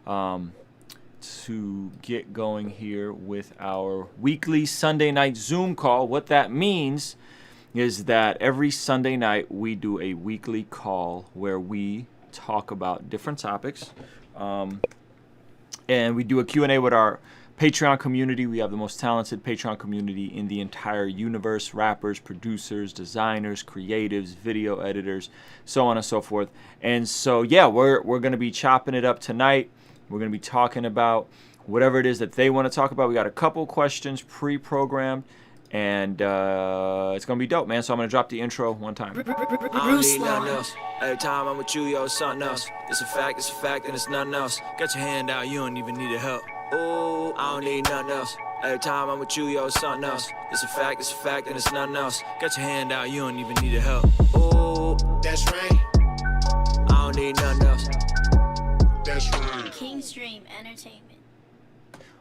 to get going here with our weekly Sunday night Zoom call. What that means is that every Sunday night we do a weekly call where we talk about different topics, and we do a Q&A with our Patreon community. We have the most talented Patreon community in the entire universe: rappers, producers, designers, creatives, video editors, so on and so forth. And so yeah, we're going to be chopping it up tonight. We're going to be talking about whatever it is that they want to talk about. We got a couple questions pre-programmed, and it's going to be dope, man. So I'm going to drop the intro one time. Ruslan. Every time I'm with you, yo, it's something else. It's a fact, and it's nothing else. Got your hand out, you don't even need a help. Ooh, I don't need nothing else. Every time I'm with you, yo, it's something else. It's a fact, and it's nothing else. Got your hand out, you don't even need a help. Ooh, that's right. I don't need nothing else. That's right. King's Dream Entertainment.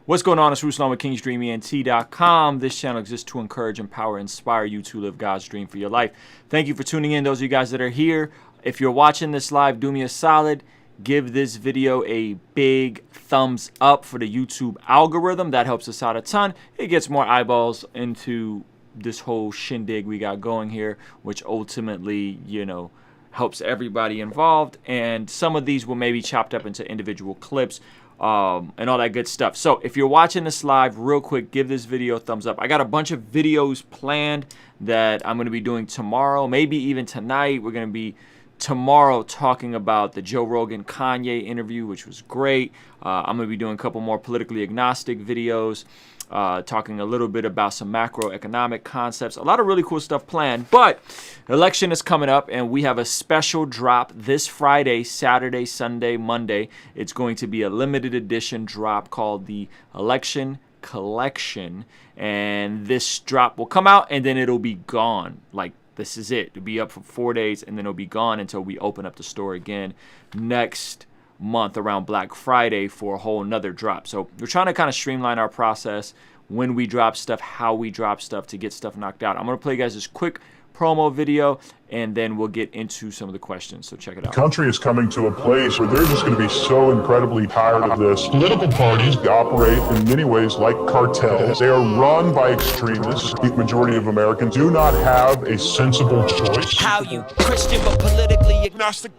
What's going on? It's Ruslan with KingsDreamENT.com. This channel exists to encourage, empower, inspire you to live God's dream for your life. Thank you for tuning in, those of you guys that are here. If you're watching this live, do me a solid. Give this video a big thumbs up for the YouTube algorithm. That helps us out a ton. It gets more eyeballs into this whole shindig we got going here, which ultimately, you know, helps everybody involved. And some of these will maybe chopped up into individual clips and all that good stuff. So if you're watching this live, real quick, give this video a thumbs up. I got a bunch of videos planned that I'm going to be doing tomorrow, maybe even tonight. We're going to be tomorrow talking about the Joe Rogan Kanye interview, which was great. I'm going to be doing a couple more politically agnostic videos, talking a little bit about some macroeconomic concepts. A lot of really cool stuff planned, but election is coming up and we have a special drop this Friday, Saturday, Sunday, Monday. It's going to be a limited edition drop called the Election Collection, and this drop will come out and then it'll be gone. Like, this is it. It'll be up for 4 days and then it'll be gone until we open up the store again next month around Black Friday for a whole nother drop. So we're trying to kind of streamline our process when we drop stuff, how we drop stuff to get stuff knocked out. I'm going to play you guys this quick promo video and then we'll get into some of the questions. So check it out. The country is coming to a place where they're just going to be so incredibly tired of this. Political parties operate in many ways like cartels. They are run by extremists. The majority of Americans do not have a sensible choice. How you Christian but politically agnostic?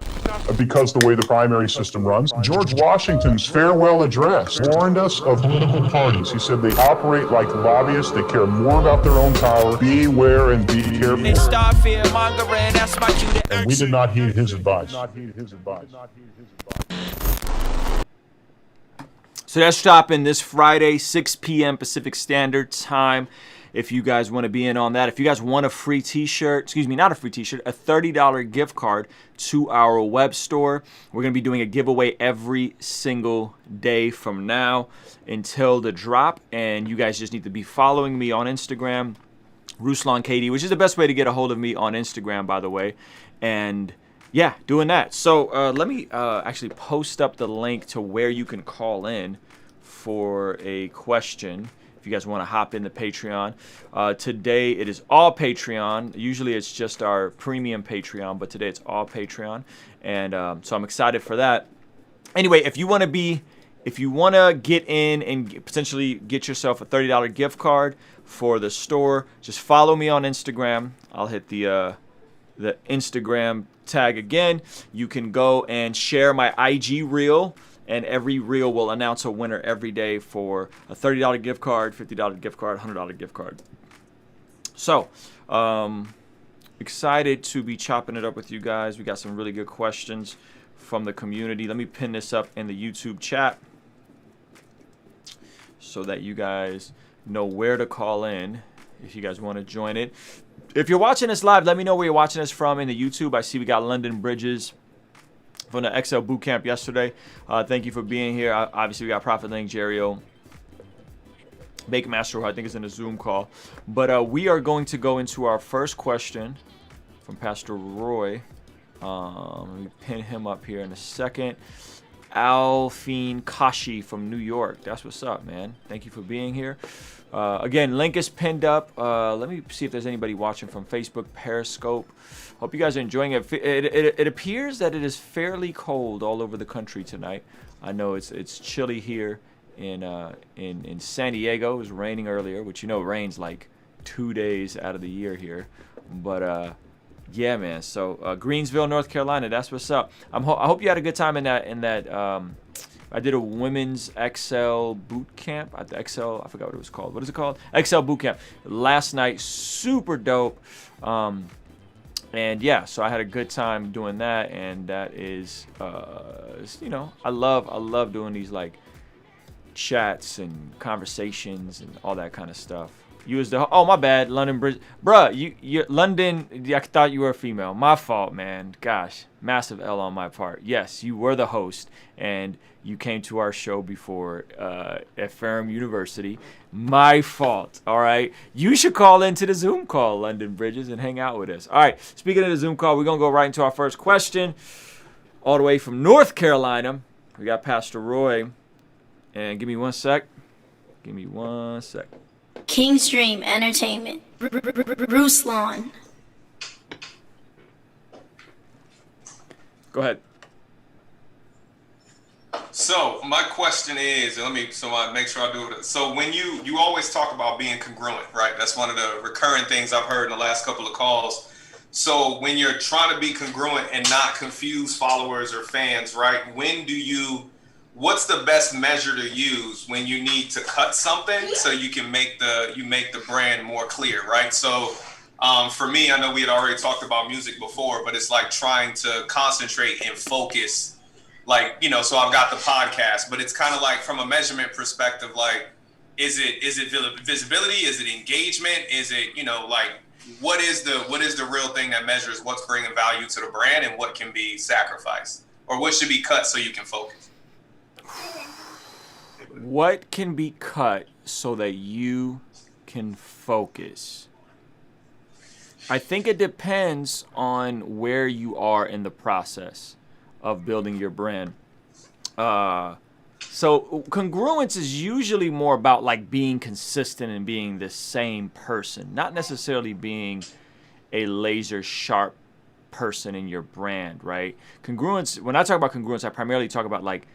Because the way the primary system runs. George Washington's farewell address warned us of political parties. He said they operate like lobbyists. They care more about their own power. Beware and be careful. They start fear mongering. That's my cue to And we did not heed his advice. So that's dropping this Friday, 6 p.m. Pacific Standard Time. If you guys want to be in on that. If you guys want a free t-shirt, excuse me, not a free t-shirt, a $30 gift card to our web store. We're going to be doing a giveaway every single day from now until the drop. And you guys just need to be following me on Instagram, Ruslan KD, which is the best way to get a hold of me on Instagram, by the way. And yeah, doing that. So let me actually post up the link to where you can call in for a question if you guys want to hop in the Patreon. Today it is all Patreon. Usually it's just our premium Patreon, but today it's all Patreon. And so I'm excited for that. Anyway, if you want to get in and potentially get yourself a $30 gift card for the store, just follow me on Instagram. I'll hit the Instagram tag again. You can go and share my IG reel, and every reel will announce a winner every day for a $30 gift card, $50 gift card, $100 gift card. So, excited to be chopping it up with you guys. We got some really good questions from the community. Let me pin this up in the YouTube chat so that you guys know where to call in if you guys want to join it. If you're watching this live, let me know where you're watching us from in the YouTube. I see we got London Bridges from the XL Bootcamp yesterday. Thank you for being here. Obviously, we got Prophet Link, Jerio, Bakemaster, who I think is in a Zoom call. But we are going to go into our first question from Pastor Roy. Let me pin him up here in a second. Alfine Kashi from New York. That's what's up, man. Thank you for being here. Again, link is pinned up. Let me see if there's anybody watching from Facebook, Periscope. Hope you guys are enjoying it. It appears that it is fairly cold all over the country tonight. I know it's chilly here in San Diego. It was raining earlier, which you know rains like 2 days out of the year here. But yeah, man. So Greensville, North Carolina. That's what's up. I hope you had a good time in that. I did a women's XL boot camp. I forgot what it was called. What is it called? XL boot camp last night. Super dope. And yeah, so I had a good time doing that, and that is, you know, I love doing these like chats and conversations and all that kind of stuff. You was the my bad, London Bridge, bruh. You London. I thought you were a female. My fault, man. Gosh, massive L on my part. Yes, you were the host, and you came to our show before at Ferrum University. My fault. All right. You should call into the Zoom call, London Bridges, and hang out with us. All right. Speaking of the Zoom call, we're gonna go right into our first question, all the way from North Carolina. We got Pastor Roy, and give me one sec. King's Dream Entertainment. Ruslan. Go ahead. So my question is, I make sure I do it. So when you always talk about being congruent, right? That's one of the recurring things I've heard in the last couple of calls. So when you're trying to be congruent and not confuse followers or fans, right? What's the best measure to use when you need to cut something so you can make the brand more clear, right? So for me, I know we had already talked about music before, but it's like trying to concentrate and focus, like, you know, so I've got the podcast, but it's kind of like from a measurement perspective, like, is it visibility? Is it engagement? Is it, you know, like, what is the real thing that measures what's bringing value to the brand and what can be sacrificed, or what should be cut so you can focus? What can be cut so that you can focus? I think it depends on where you are in the process of building your brand. So congruence is usually more about like being consistent and being the same person, not necessarily being a laser sharp person in your brand, right? Congruence, when I talk about congruence, I primarily talk about like,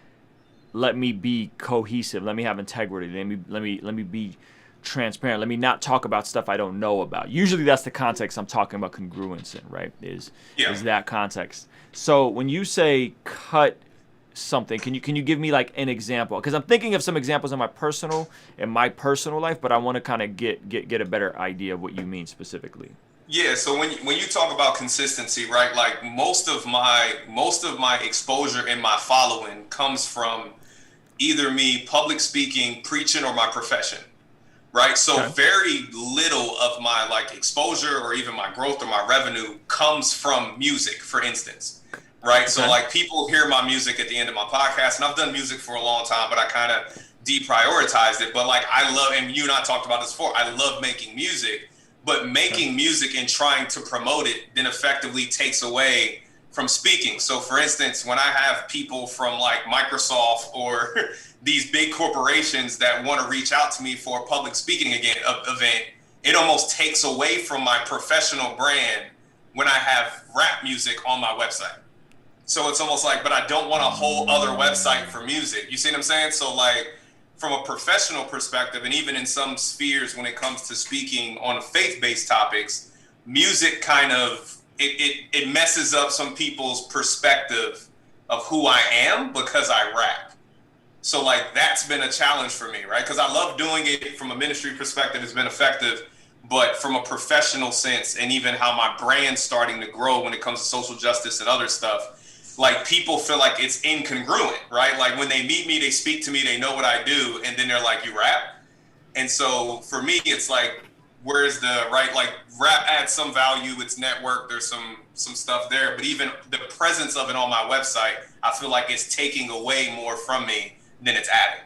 let me be cohesive. Let me have integrity. Let me be transparent. Let me not talk about stuff I don't know about. Usually that's the context I'm talking about congruence in, right? Is that context. So when you say cut something, can you give me like an example? Because I'm thinking of some examples in my personal life, but I want to kind of get a better idea of what you mean specifically. Yeah, so when you talk about consistency, right? Like most of my exposure and my following comes from either me public speaking, preaching, or my profession, right? So okay. Very little of my like exposure or even my growth or my revenue comes from music, for instance, right? Okay. So like people hear my music at the end of my podcast, and I've done music for a long time, but I kind of deprioritized it. But like I love, and you and I talked about this before, I love making music. But making music and trying to promote it then effectively takes away from speaking. So for instance, when I have people from like Microsoft or these big corporations that want to reach out to me for a public speaking event, it almost takes away from my professional brand when I have rap music on my website. So it's almost like, but I don't want a whole other website for music. You see what I'm saying? So like, from a professional perspective, and even in some spheres when it comes to speaking on faith-based topics, music kind of, it messes up some people's perspective of who I am because I rap. So like that's been a challenge for me, right? Because I love doing it from a ministry perspective, it's been effective, but from a professional sense and even how my brand's starting to grow when it comes to social justice and other stuff, like people feel like it's incongruent, right? Like when they meet me, they speak to me, they know what I do, and then they're like, you rap? And so for me, it's like, where's the right, like rap adds some value, it's network, there's some stuff there, but even the presence of it on my website, I feel like it's taking away more from me than it's adding.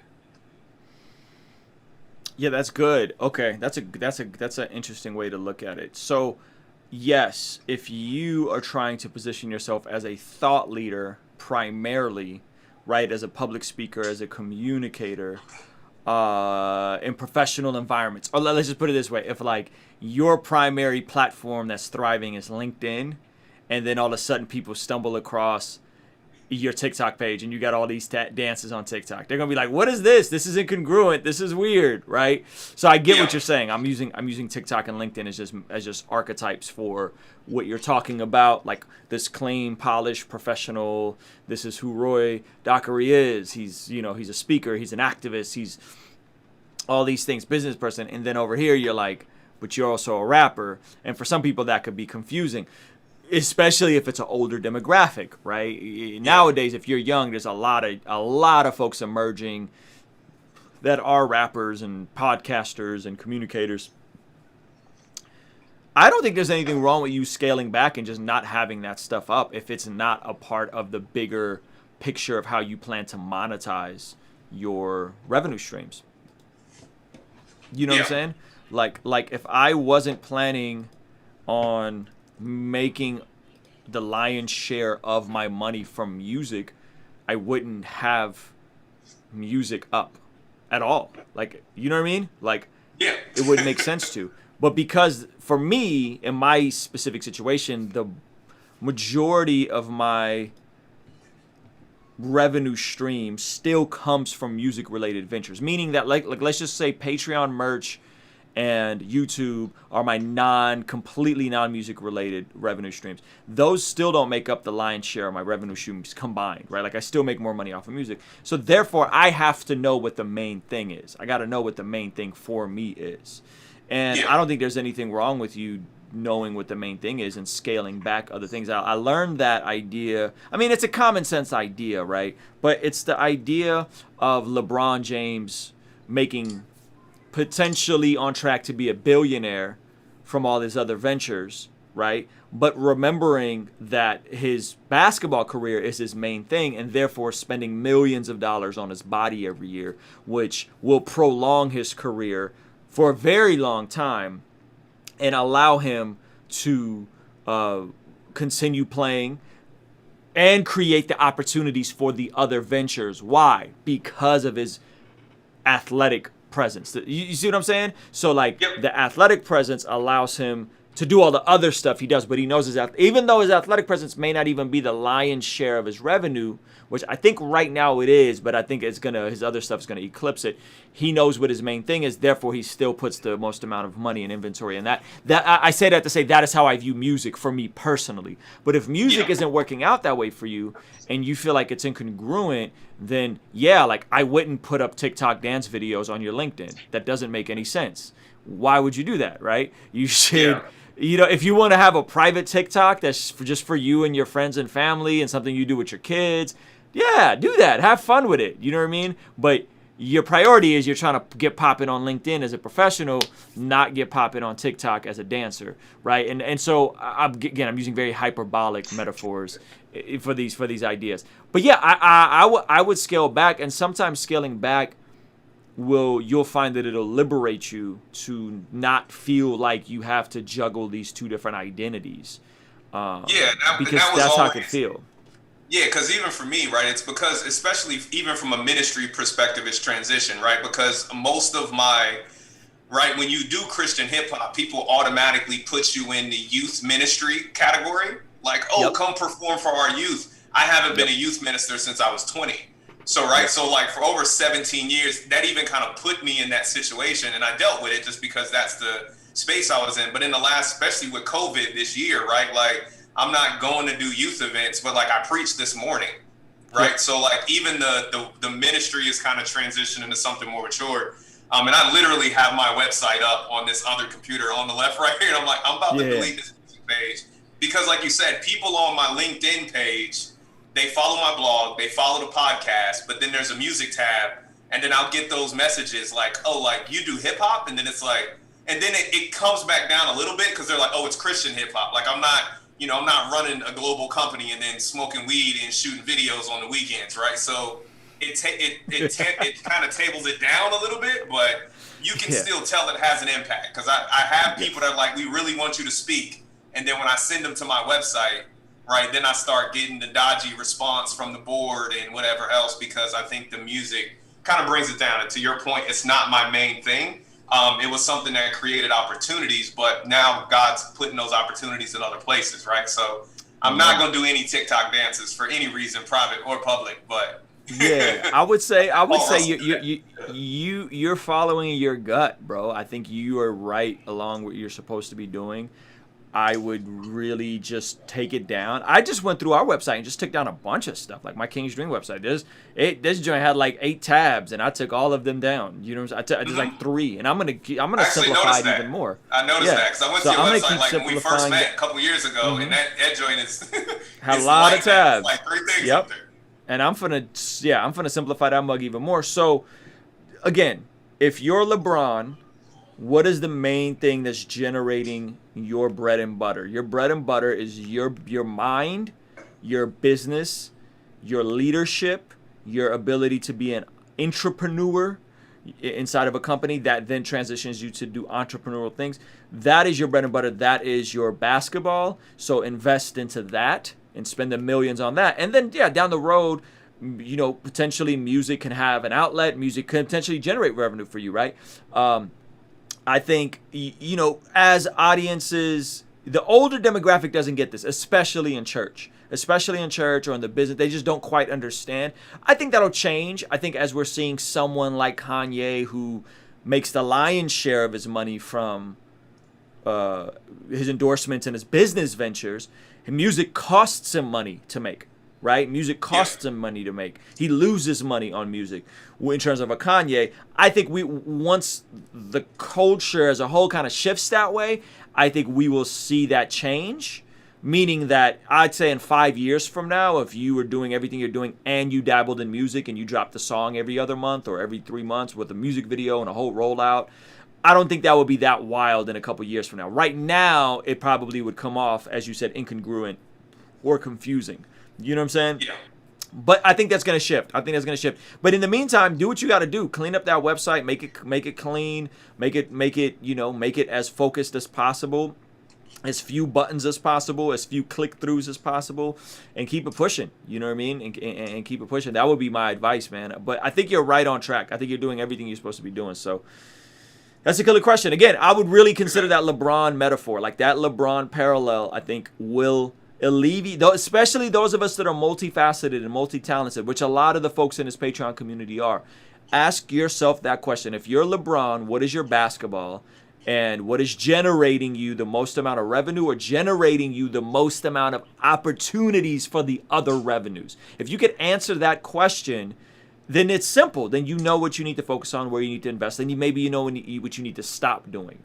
Yeah, that's good. Okay, that's an interesting way to look at it. So yes, if you are trying to position yourself as a thought leader primarily, right, as a public speaker, as a communicator, in professional environments, or let's just put it this way, if like your primary platform that's thriving is LinkedIn, and then all of a sudden people stumble across your TikTok page and you got all these dances on TikTok. They're gonna be like, "What is this? This is incongruent. This is weird," right? So I get what you're saying. I'm using TikTok and LinkedIn as just archetypes for what you're talking about, like this clean, polished, professional. This is who Roy Dockery is. He's a speaker. He's an activist. He's all these things, business person. And then over here, you're like, but you're also a rapper. And for some people, that could be confusing, especially if it's an older demographic, right? Nowadays, if you're young, there's a lot of folks emerging that are rappers and podcasters and communicators. I don't think there's anything wrong with you scaling back and just not having that stuff up if it's not a part of the bigger picture of how you plan to monetize your revenue streams. You know what I'm saying? Like if I wasn't planning on making the lion's share of my money from music, I wouldn't have music up at all. Like, you know what I mean? Like, it wouldn't make sense to. But because for me, in my specific situation, the majority of my revenue stream still comes from music related ventures, meaning that like let's just say Patreon merch and YouTube are my completely non-music related revenue streams. Those still don't make up the lion's share of my revenue streams combined, right? Like I still make more money off of music. So therefore I have to know what the main thing is. I got to know what the main thing for me is. And I don't think there's anything wrong with you knowing what the main thing is and scaling back other things out. I learned that idea. I mean, it's a common sense idea, right? But it's the idea of LeBron James making potentially on track to be a billionaire from all his other ventures, right? But remembering that his basketball career is his main thing and therefore spending millions of dollars on his body every year, which will prolong his career for a very long time and allow him to continue playing and create the opportunities for the other ventures. Why? Because of his athletic presence. You see what I'm saying? So like the athletic presence allows him to do all the other stuff he does, but he knows even though his athletic presence may not even be the lion's share of his revenue, which I think right now it is, but I think his other stuff's gonna eclipse it. He knows what his main thing is, therefore he still puts the most amount of money in inventory. And that I say that to say that is how I view music for me personally. But if music isn't working out that way for you and you feel like it's incongruent, then like I wouldn't put up TikTok dance videos on your LinkedIn. That doesn't make any sense. Why would you do that, right? You should, if you want to have a private TikTok that's just for you and your friends and family and something you do with your kids, do that. Have fun with it. You know what I mean? But your priority is you're trying to get popping on LinkedIn as a professional, not get popping on TikTok as a dancer, right? And so I'm using very hyperbolic metaphors for these ideas. But I would scale back, and sometimes scaling back you'll find that it'll liberate you to not feel like you have to juggle these two different identities. Because that's how it could feel. Yeah, because even for me, right, it's because, especially even from a ministry perspective, it's transition, right? Because most of when you do Christian hip hop, people automatically put you in the youth ministry category. Like, come perform for our youth. I haven't been a youth minister since I was 20. So, so like for over 17 years, that even kind of put me in that situation. And I dealt with it just because that's the space I was in. But in the last, especially with COVID this year, right, like, I'm not going to do youth events, but like I preached this morning, right? Yeah. So like even the ministry is kind of transitioning into something more mature. And I literally have my website up on this other computer on the left right here. And I'm like, I'm about to delete this page because like you said, people on my LinkedIn page, they follow my blog, they follow the podcast, but then there's a music tab. And then I'll get those messages like, oh, like you do hip hop. And then it's like, and then it comes back down a little bit because they're like, oh, it's Christian hip hop. Like I'm not running a global company and then smoking weed and shooting videos on the weekends, right? So it kind of tables it down a little bit, but you can still tell it has an impact because I have people that are like, we really want you to speak. And then when I send them to my website, right, then I start getting the dodgy response from the board and whatever else because I think the music kind of brings it down. And to your point, it's not my main thing. It was something that created opportunities, but now God's putting those opportunities in other places, right? So I'm not gonna do any TikTok dances for any reason, private or public. But yeah, I would say you're following your gut, bro. I think you are right along what you're supposed to be doing. I would really just take it down. I just went through our website and just took down a bunch of stuff, like my King's Dream website. This joint had like 8 tabs, and I took all of them down. You know what I'm saying? I did like 3, and I'm gonna simplify it even more. I noticed that because I went to your website like when we first met a couple years ago, and that joint is had a lot of tabs, like 3 things up there. And I'm gonna simplify that mug even more. So, again, if you're LeBron, what is the main thing that's generating your bread and butter? Your bread and butter is your mind, your business, your leadership, your ability to be an entrepreneur inside of a company that then transitions you to do entrepreneurial things. That is your bread and butter. That is your basketball. So invest into that and spend the millions on that. And then, down the road, potentially music can have an outlet. Music can potentially generate revenue for you, right? I think, as audiences, the older demographic doesn't get this, especially in church or in the business. They just don't quite understand. I think that'll change. I think as we're seeing someone like Kanye, who makes the lion's share of his money from his endorsements and his business ventures, music costs him money to make. Right? Music costs him money to make. He loses money on music. In terms of a Kanye, I think once the culture as a whole kind of shifts that way, I think we will see that change. Meaning that I'd say in 5 years from now, if you were doing everything you're doing and you dabbled in music and you dropped a song every other month or every 3 months with a music video and a whole rollout, I don't think that would be that wild in a couple years from now. Right now, it probably would come off, as you said, incongruent or confusing. You know what I'm saying? Yeah. But I think that's going to shift. But in the meantime, do what you got to do. Clean up that website, make it clean, make it as focused as possible, as few buttons as possible, as few click-throughs as possible, and keep it pushing. You know what I mean? And keep it pushing. That would be my advice, man. But I think you're right on track. I think you're doing everything you're supposed to be doing. So that's a killer question. Again, I would really consider that LeBron metaphor, like that LeBron parallel, I think will alleviate, especially those of us that are multifaceted and multi-talented, which a lot of the folks in this Patreon community are. Ask yourself that question. If you're LeBron, what is your basketball? And what is generating you the most amount of revenue or generating you the most amount of opportunities for the other revenues? If you could answer that question, then it's simple. Then you know what you need to focus on, where you need to invest. Then maybe you know what you need to stop doing.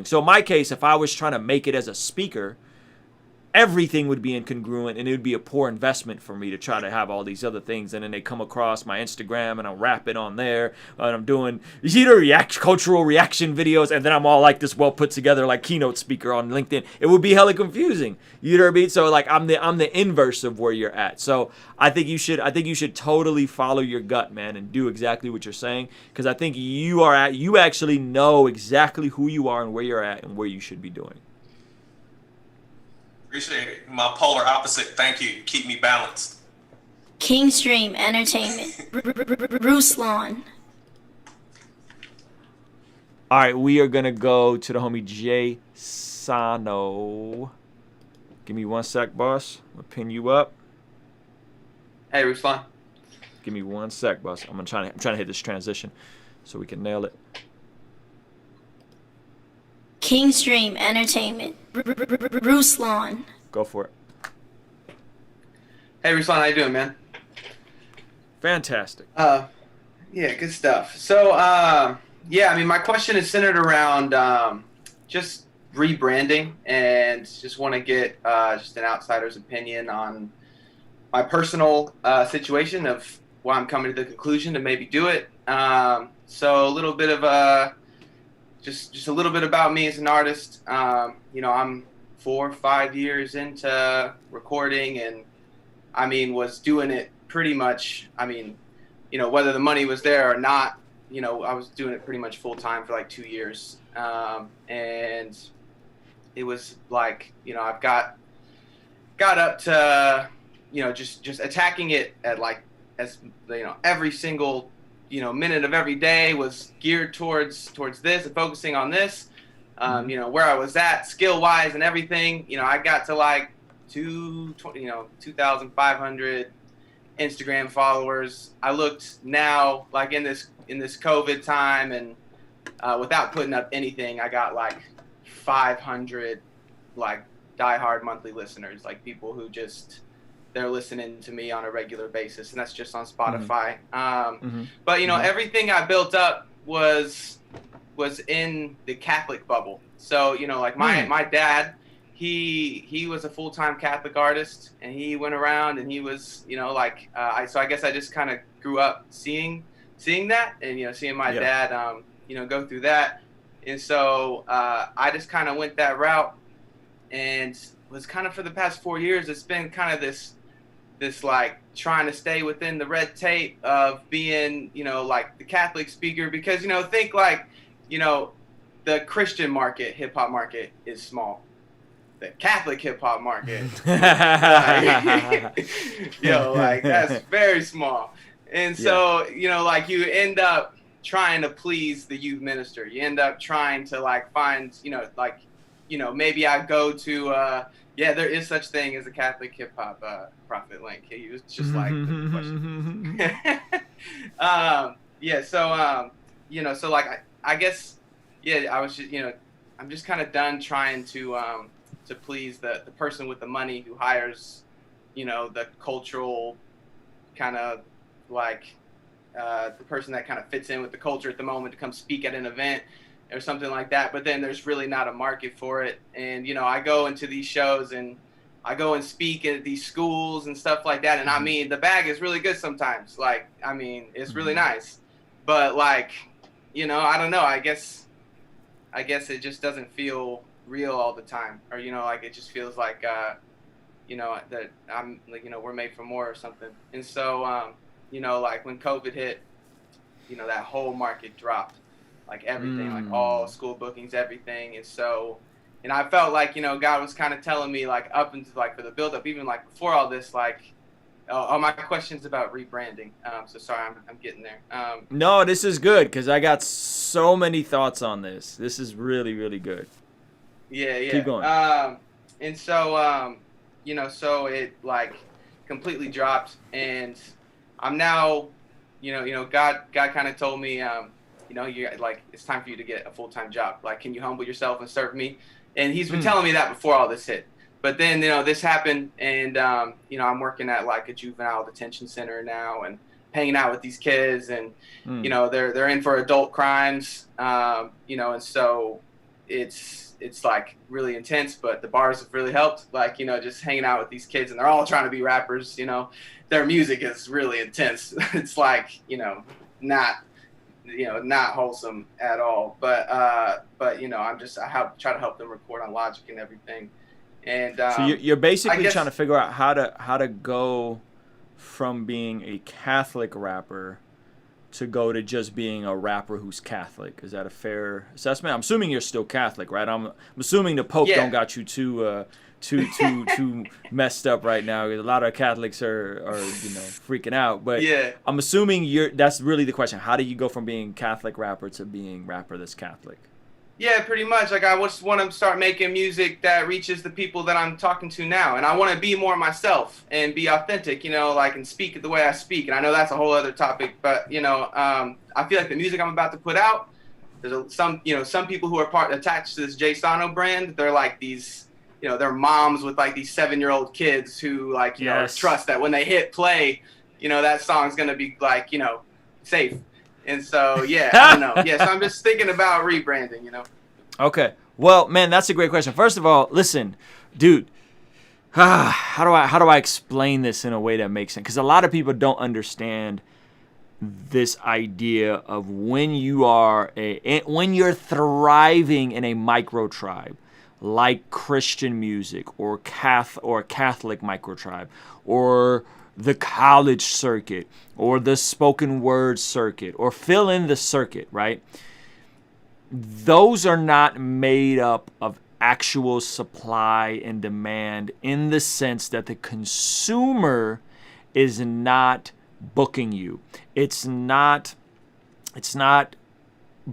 So in my case, if I was trying to make it as a speaker, everything would be incongruent and it would be a poor investment for me to try to have all these other things, and then they come across my Instagram and I'm rapping on there and I'm doing cultural reaction videos, and then I'm all like this well put together like keynote speaker on LinkedIn. It would be hella confusing. You know what I mean? So like I'm the inverse of where you're at. So I think you should totally follow your gut, man, and do exactly what you're saying, because I think you actually know exactly who you are and where you're at and where you should be doing. Appreciate it. My polar opposite. Thank you. Keep me balanced. King's Dream Entertainment. Ruslan. All right, we are going to go to the homie Jay Sano. Give me 1 sec, boss. I'm going to pin you up. Hey, Ruslan. Give me 1 sec, boss. I'm trying to hit this transition so we can nail it. King's Dream Entertainment. Ruslan. Go for it. Hey, Ruslan, how you doing, man? Fantastic. Yeah, good stuff. So, my question is centered around just rebranding, and just want to get just an outsider's opinion on my personal situation of why I'm coming to the conclusion to maybe do it. So a little bit of just a little bit about me as an artist. I'm 4 or 5 years into recording, and was doing it pretty much. Whether the money was there or not, I was doing it pretty much full time for like 2 years. And it was like, I've got up to, just attacking it at like, every single minute of every day was geared towards this and focusing on this. Where I was at skill wise and everything, I got to like 2,500 Instagram followers. I looked now, like in this COVID time, and without putting up anything, I got like 500 like diehard monthly listeners, like people who just they're listening to me on a regular basis, and that's just on Spotify. But everything I built up was in the Catholic bubble. So like my dad, he was a full-time Catholic artist, and he went around and he was so I guess I just kind of grew up seeing that, and seeing my dad go through that, and so I just kind of went that route, and was kind of for the past 4 years it's been kind of this like trying to stay within the red tape of being like the Catholic speaker, because think like the Christian market, hip hop market is small. The Catholic hip hop market, like that's very small. And so, like you end up trying to please the youth minister. You end up trying to like find, maybe I go to, there is such thing as a Catholic hip hop prophet link. He was just like, the question. So like, I guess, I was just, I'm just kind of done trying to please the person with the money who hires, the cultural kind of like the person that kind of fits in with the culture at the moment to come speak at an event or something like that. But then there's really not a market for it. And, I go into these shows and I go and speak at these schools and stuff like that. And I mean, the bag is really good sometimes. Like, I mean, it's really nice. But like, I don't know. I guess it just doesn't feel real all the time, or like it just feels like that I'm like we're made for more or something. And so like when COVID hit, that whole market dropped, like everything, like all school bookings, everything. And so, and I felt like God was kind of telling me like up into like for the build up, even like before all this, like my question's about rebranding. So sorry, I'm getting there. No, this is good because I got so many thoughts on this. This is really, really good. Yeah. Keep going. And so, so it like completely dropped, and I'm now, God kind of told me, you're like, it's time for you to get a full-time job. Like, can you humble yourself and serve me? And he's been telling me that before all this hit. But then, this happened, and, I'm working at like a juvenile detention center now and hanging out with these kids, and, they're in for adult crimes, and so it's like really intense, but the bars have really helped, like, just hanging out with these kids, and they're all trying to be rappers, their music is really intense. It's like, not wholesome at all, but I try to help them record on Logic and everything. And so you're basically trying to figure out how to go from being a Catholic rapper to go to just being a rapper who's Catholic. Is that a fair assessment? I'm assuming you're still Catholic, right? I'm assuming the Pope don't got you too messed up right now. A lot of Catholics are freaking out. But I'm assuming that's really the question. How do you go from being Catholic rapper to being rapper that's Catholic? Yeah, pretty much. Like, I just want to start making music that reaches the people that I'm talking to now. And I want to be more myself and be authentic, and speak the way I speak. And I know that's a whole other topic, but, I feel like the music I'm about to put out, there's some people who are attached to this Jay Sano brand. They're like these, they're moms with like these 7-year-old kids who like, trust that when they hit play, that song's going to be like, safe. And so, I don't know. So I'm just thinking about rebranding, Okay. Well, man, that's a great question. First of all, listen, dude, how do I explain this in a way that makes sense? Because a lot of people don't understand this idea of when you're thriving in a micro tribe, like Christian music or Catholic micro tribe, or the college circuit, or the spoken word circuit, or fill in the circuit, right? Those are not made up of actual supply and demand, in the sense that the consumer is not booking you. It's not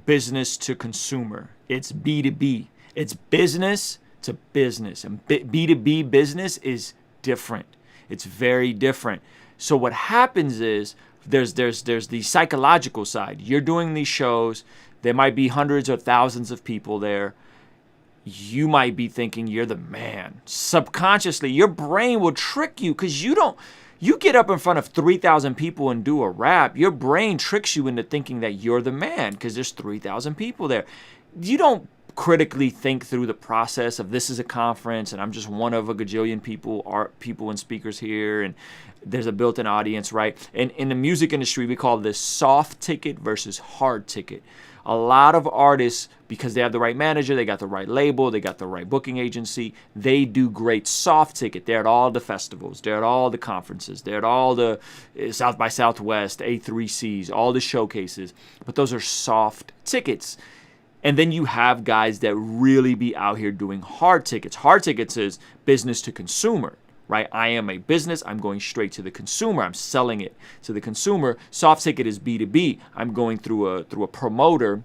business to consumer. It's B2B. It's business It's a business, and B2B business is different. It's very different. So what happens is there's the psychological side. You're doing these shows. There might be hundreds or thousands of people there. You might be thinking you're the man. Subconsciously, your brain will trick you because you get up in front of 3,000 people and do a rap. Your brain tricks you into thinking that you're the man because there's 3,000 people there. You don't critically think through the process of this is a conference and I'm just one of a gajillion people and speakers here, and there's a built-in audience, right? And in the music industry, we call this soft ticket versus hard ticket. A lot of artists, because they have the right manager, they got the right label, they got the right booking agency, they do great soft ticket. They're at all the festivals, they're at all the conferences, they're at all the South by Southwest, A3Cs, all the showcases. But those are soft tickets. And then you have guys that really be out here doing hard tickets. Hard tickets is business to consumer, right? I am a business. I'm going straight to the consumer. I'm selling it to the consumer. Soft ticket is B2B. I'm going through a promoter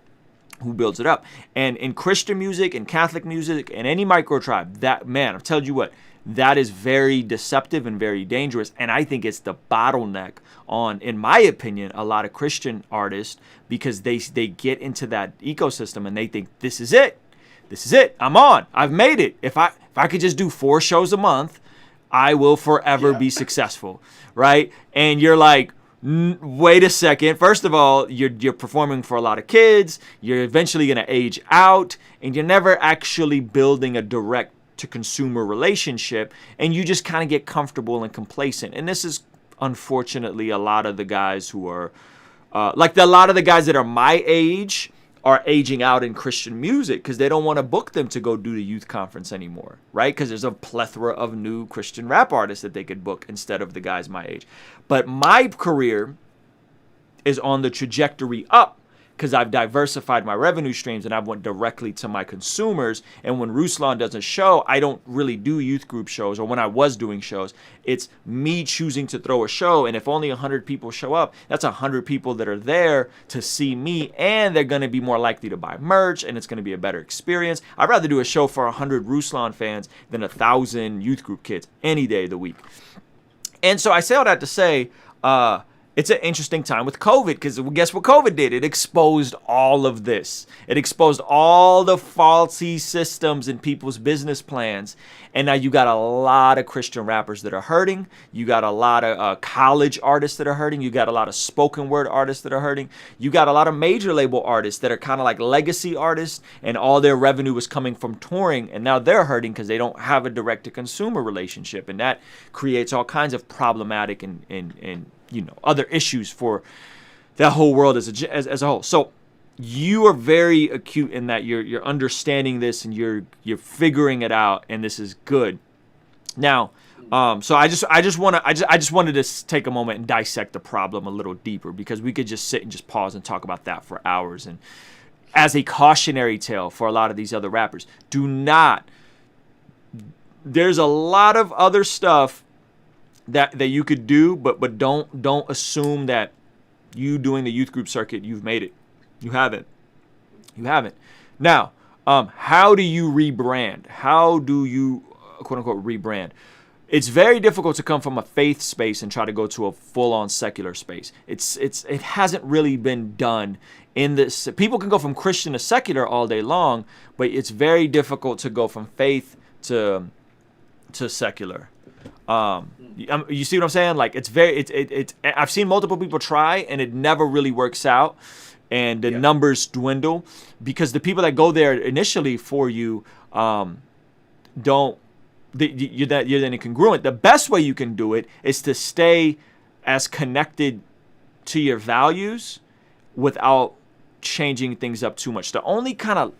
who builds it up. And in Christian music and Catholic music and any micro tribe, that, man, I'll tell you what, that is very deceptive and very dangerous. And I think it's the bottleneck on, in my opinion, a lot of Christian artists, because they get into that ecosystem and they think this is it. This is it. I'm on. I've made it. If I could just do 4 shows a month, I will forever be successful, right? And you're like, wait a second. First of all, you're performing for a lot of kids. You're eventually going to age out, and you're never actually building a direct to consumer relationship, and you just kind of get comfortable and complacent. And this is unfortunately a lot of the guys who are a lot of the guys that are my age are aging out in Christian music because they don't want to book them to go do the youth conference anymore, right? Because there's a plethora of new Christian rap artists that they could book instead of the guys my age. But my career is on the trajectory up because I've diversified my revenue streams and I've went directly to my consumers. And when Ruslan does a show, I don't really do youth group shows, or when I was doing shows, it's me choosing to throw a show. And if only 100 people show up, that's 100 people that are there to see me, and they're going to be more likely to buy merch, and it's going to be a better experience. I'd rather do a show for 100 Ruslan fans than 1,000 youth group kids any day of the week. And so I say all that to say, it's an interesting time with COVID, because guess what COVID did? It exposed all of this. It exposed all the faulty systems in people's business plans. And now you got a lot of Christian rappers that are hurting. You got a lot of college artists that are hurting. You got a lot of spoken word artists that are hurting. You got a lot of major label artists that are kind of like legacy artists, and all their revenue was coming from touring. And now they're hurting because they don't have a direct-to-consumer relationship. And that creates all kinds of problematic and other issues for that whole world as a whole. So you are very acute in that you're understanding this and you're figuring it out, and this is good. Now, so I just wanted to take a moment and dissect the problem a little deeper, because we could just sit and just pause and talk about that for hours. And as a cautionary tale for a lot of these other rappers, there's a lot of other stuff that you could do, but don't assume that you doing the youth group circuit, you've made it. You haven't. Now, how do you rebrand? How do you quote unquote rebrand? It's very difficult to come from a faith space and try to go to a full-on secular space. It hasn't really been done in this. People can go from Christian to secular all day long, but it's very difficult to go from faith to secular. You see what I'm saying? Like, I've seen multiple people try, and it never really works out, and the numbers dwindle because the people that go there initially for you you're then incongruent. The best way you can do it is to stay as connected to your values without changing things up too much. The only kind of,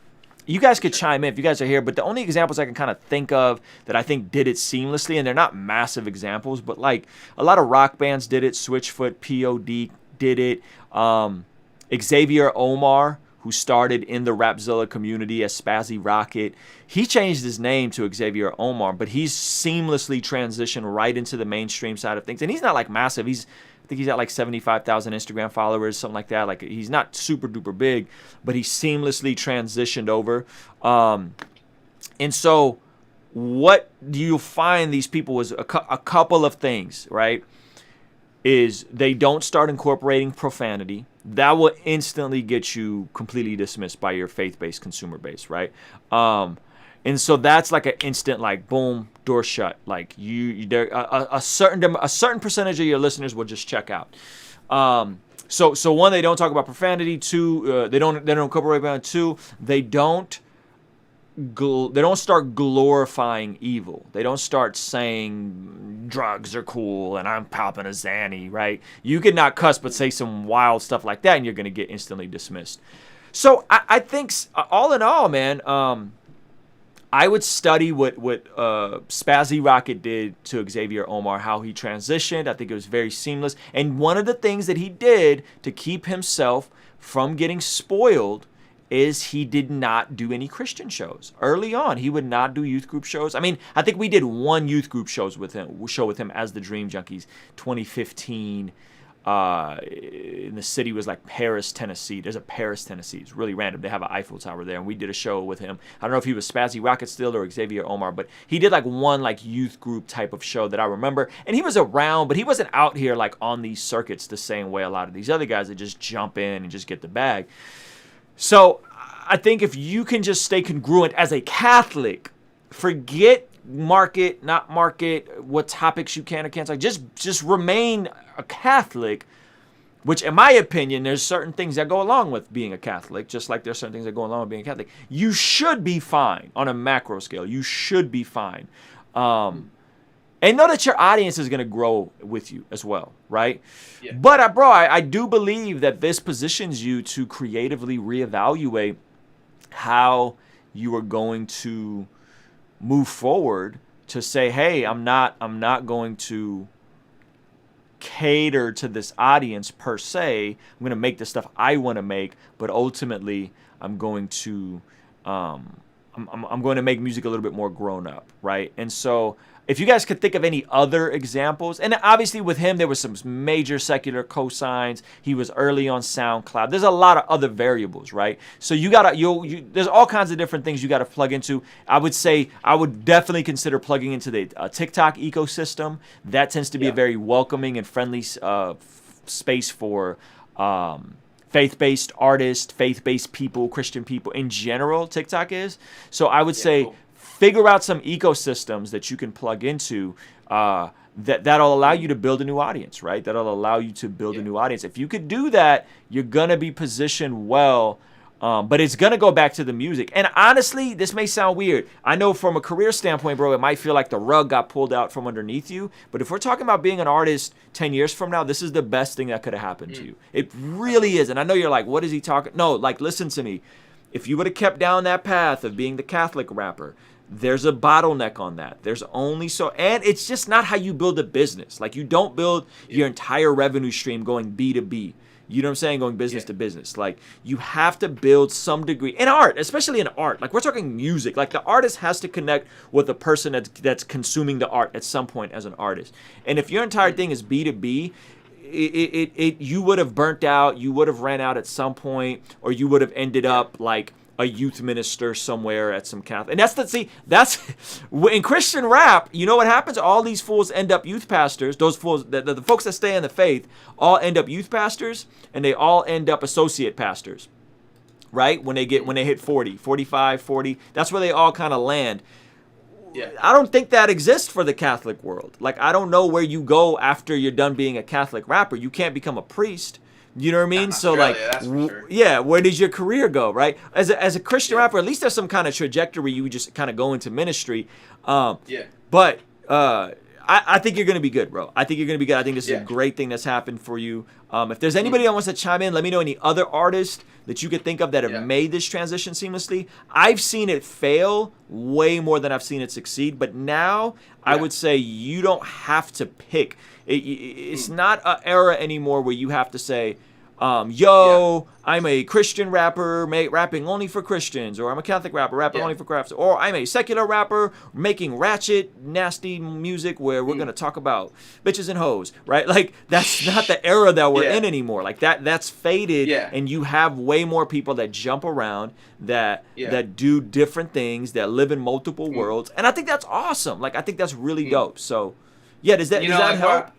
you guys could chime in if you guys are here, but the only examples I can kind of think of that I think did it seamlessly, and they're not massive examples, but like a lot of rock bands did it. Switchfoot, POD did it. Xavier Omar, who started in the Rapzilla community as Spazzy Rocket, he changed his name to Xavier Omar, but he's seamlessly transitioned right into the mainstream side of things. And he's not like massive. I think he's got like 75,000 Instagram followers, something like that. Like, he's not super duper big, but he seamlessly transitioned over. And so what you'll find these people is a couple of things, right? Is they don't start incorporating profanity. That will instantly get you completely dismissed by your faith-based consumer base, right? And so that's like an instant, like, boom, door shut. Like a certain percentage of your listeners will just check out. So one, they don't talk about profanity. Two, they don't incorporate profanity. Two, they don't start glorifying evil. They don't start saying drugs are cool and I'm popping a Xanny, right? You could not cuss but say some wild stuff like that and you're going to get instantly dismissed. So I think all in all, man, I would study what Spazzy Rocket did to Xavier Omar, how he transitioned. I think it was very seamless. And one of the things that he did to keep himself from getting spoiled is he did not do any Christian shows. Early on, he would not do youth group shows. I mean, I think we did one youth group show with him as the Dream Junkies, 2015. In the city was like Paris, Tennessee. There's a Paris, Tennessee. It's really random. They have an Eiffel Tower there, and we did a show with him. I don't know if he was Spazzy Rocket still or Xavier Omar, but he did like one like youth group type of show that I remember. And he was around, but he wasn't out here like on these circuits the same way a lot of these other guys that just jump in and just get the bag. So I think if you can just stay congruent as a Catholic, forget market, not market, what topics you can or can't talk. Just remain a Catholic, which in my opinion, there's certain things that go along with being a Catholic, just like there's certain things that go along with being a Catholic. You should be fine on a macro scale. You should be fine. And know that your audience is going to grow with you as well, right? Yeah. But I do believe that this positions you to creatively reevaluate how you are going to move forward to say, hey, I'm not going to cater to this audience per se. I'm going to make the stuff I want to make, but ultimately I'm going to I'm going to make music a little bit more grown up, right? And so if you guys could think of any other examples, and obviously with him there was some major secular cosigns. He was early on SoundCloud. There's a lot of other variables, right? So there's all kinds of different things you got to plug into. I would say I would definitely consider plugging into the TikTok ecosystem. That tends to be a very welcoming and friendly space for faith-based artists, faith-based people, Christian people in general. TikTok is. So I would say, cool. Figure out some ecosystems that you can plug into that'll allow you to build a new audience, right? That'll allow you to build a new audience. If you could do that, you're going to be positioned well, but it's going to go back to the music. And honestly, this may sound weird. I know from a career standpoint, bro, it might feel like the rug got pulled out from underneath you. But if we're talking about being an artist 10 years from now, this is the best thing that could have happened to you. It really is. And I know you're like, what is he talking? No, like, listen to me. If you would have kept down that path of being the Catholic rapper, there's a bottleneck on that. There's only so, and it's just not how you build a business. Like, you don't build your entire revenue stream going B2B. You know what I'm saying? Going business to business. Like, you have to build some degree in art, especially in art. Like, we're talking music. Like, the artist has to connect with the person that's consuming the art at some point as an artist. And if your entire thing is B2B, you would have burnt out. You would have ran out at some point, or you would have ended up like a youth minister somewhere at some Catholic. And that's in Christian rap, you know what happens? All these fools end up youth pastors. Those fools, the folks that stay in the faith, all end up youth pastors, and they all end up associate pastors, right? When they hit 40, 45, 40, that's where they all kind of land. Yeah. I don't think that exists for the Catholic world. Like, I don't know where you go after you're done being a Catholic rapper. You can't become a priest. You know what I mean? So like, sure. Where does your career go, right? As a Christian rapper, at least there's some kind of trajectory. You just kind of go into ministry. But I think you're going to be good, bro. I think you're going to be good. I think this is a great thing that's happened for you. If there's anybody that wants to chime in, let me know any other artists that you could think of that have made this transition seamlessly. I've seen it fail way more than I've seen it succeed. But now I would say you don't have to pick. It's not an era anymore where you have to say, I'm a Christian rapper rapping only for Christians, or I'm a Catholic rapper rapping only for Catholics, or I'm a secular rapper making ratchet, nasty music where we're gonna talk about bitches and hoes, right? Like that's not the era that we're in anymore. Like that's faded, and you have way more people that jump around, that do different things, that live in multiple worlds, and I think that's awesome. Like I think that's really dope. So, does that help?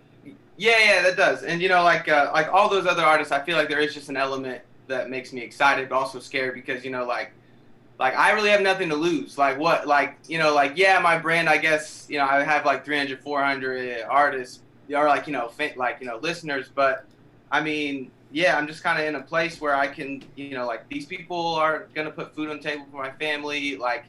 Yeah, that does. And like all those other artists, I feel like there is just an element that makes me excited, but also scared because like I really have nothing to lose. Like what, my brand, I guess, I have like 300, 400 artists, or listeners, but I mean, I'm just kind of in a place where I can, like these people are gonna put food on the table for my family, like.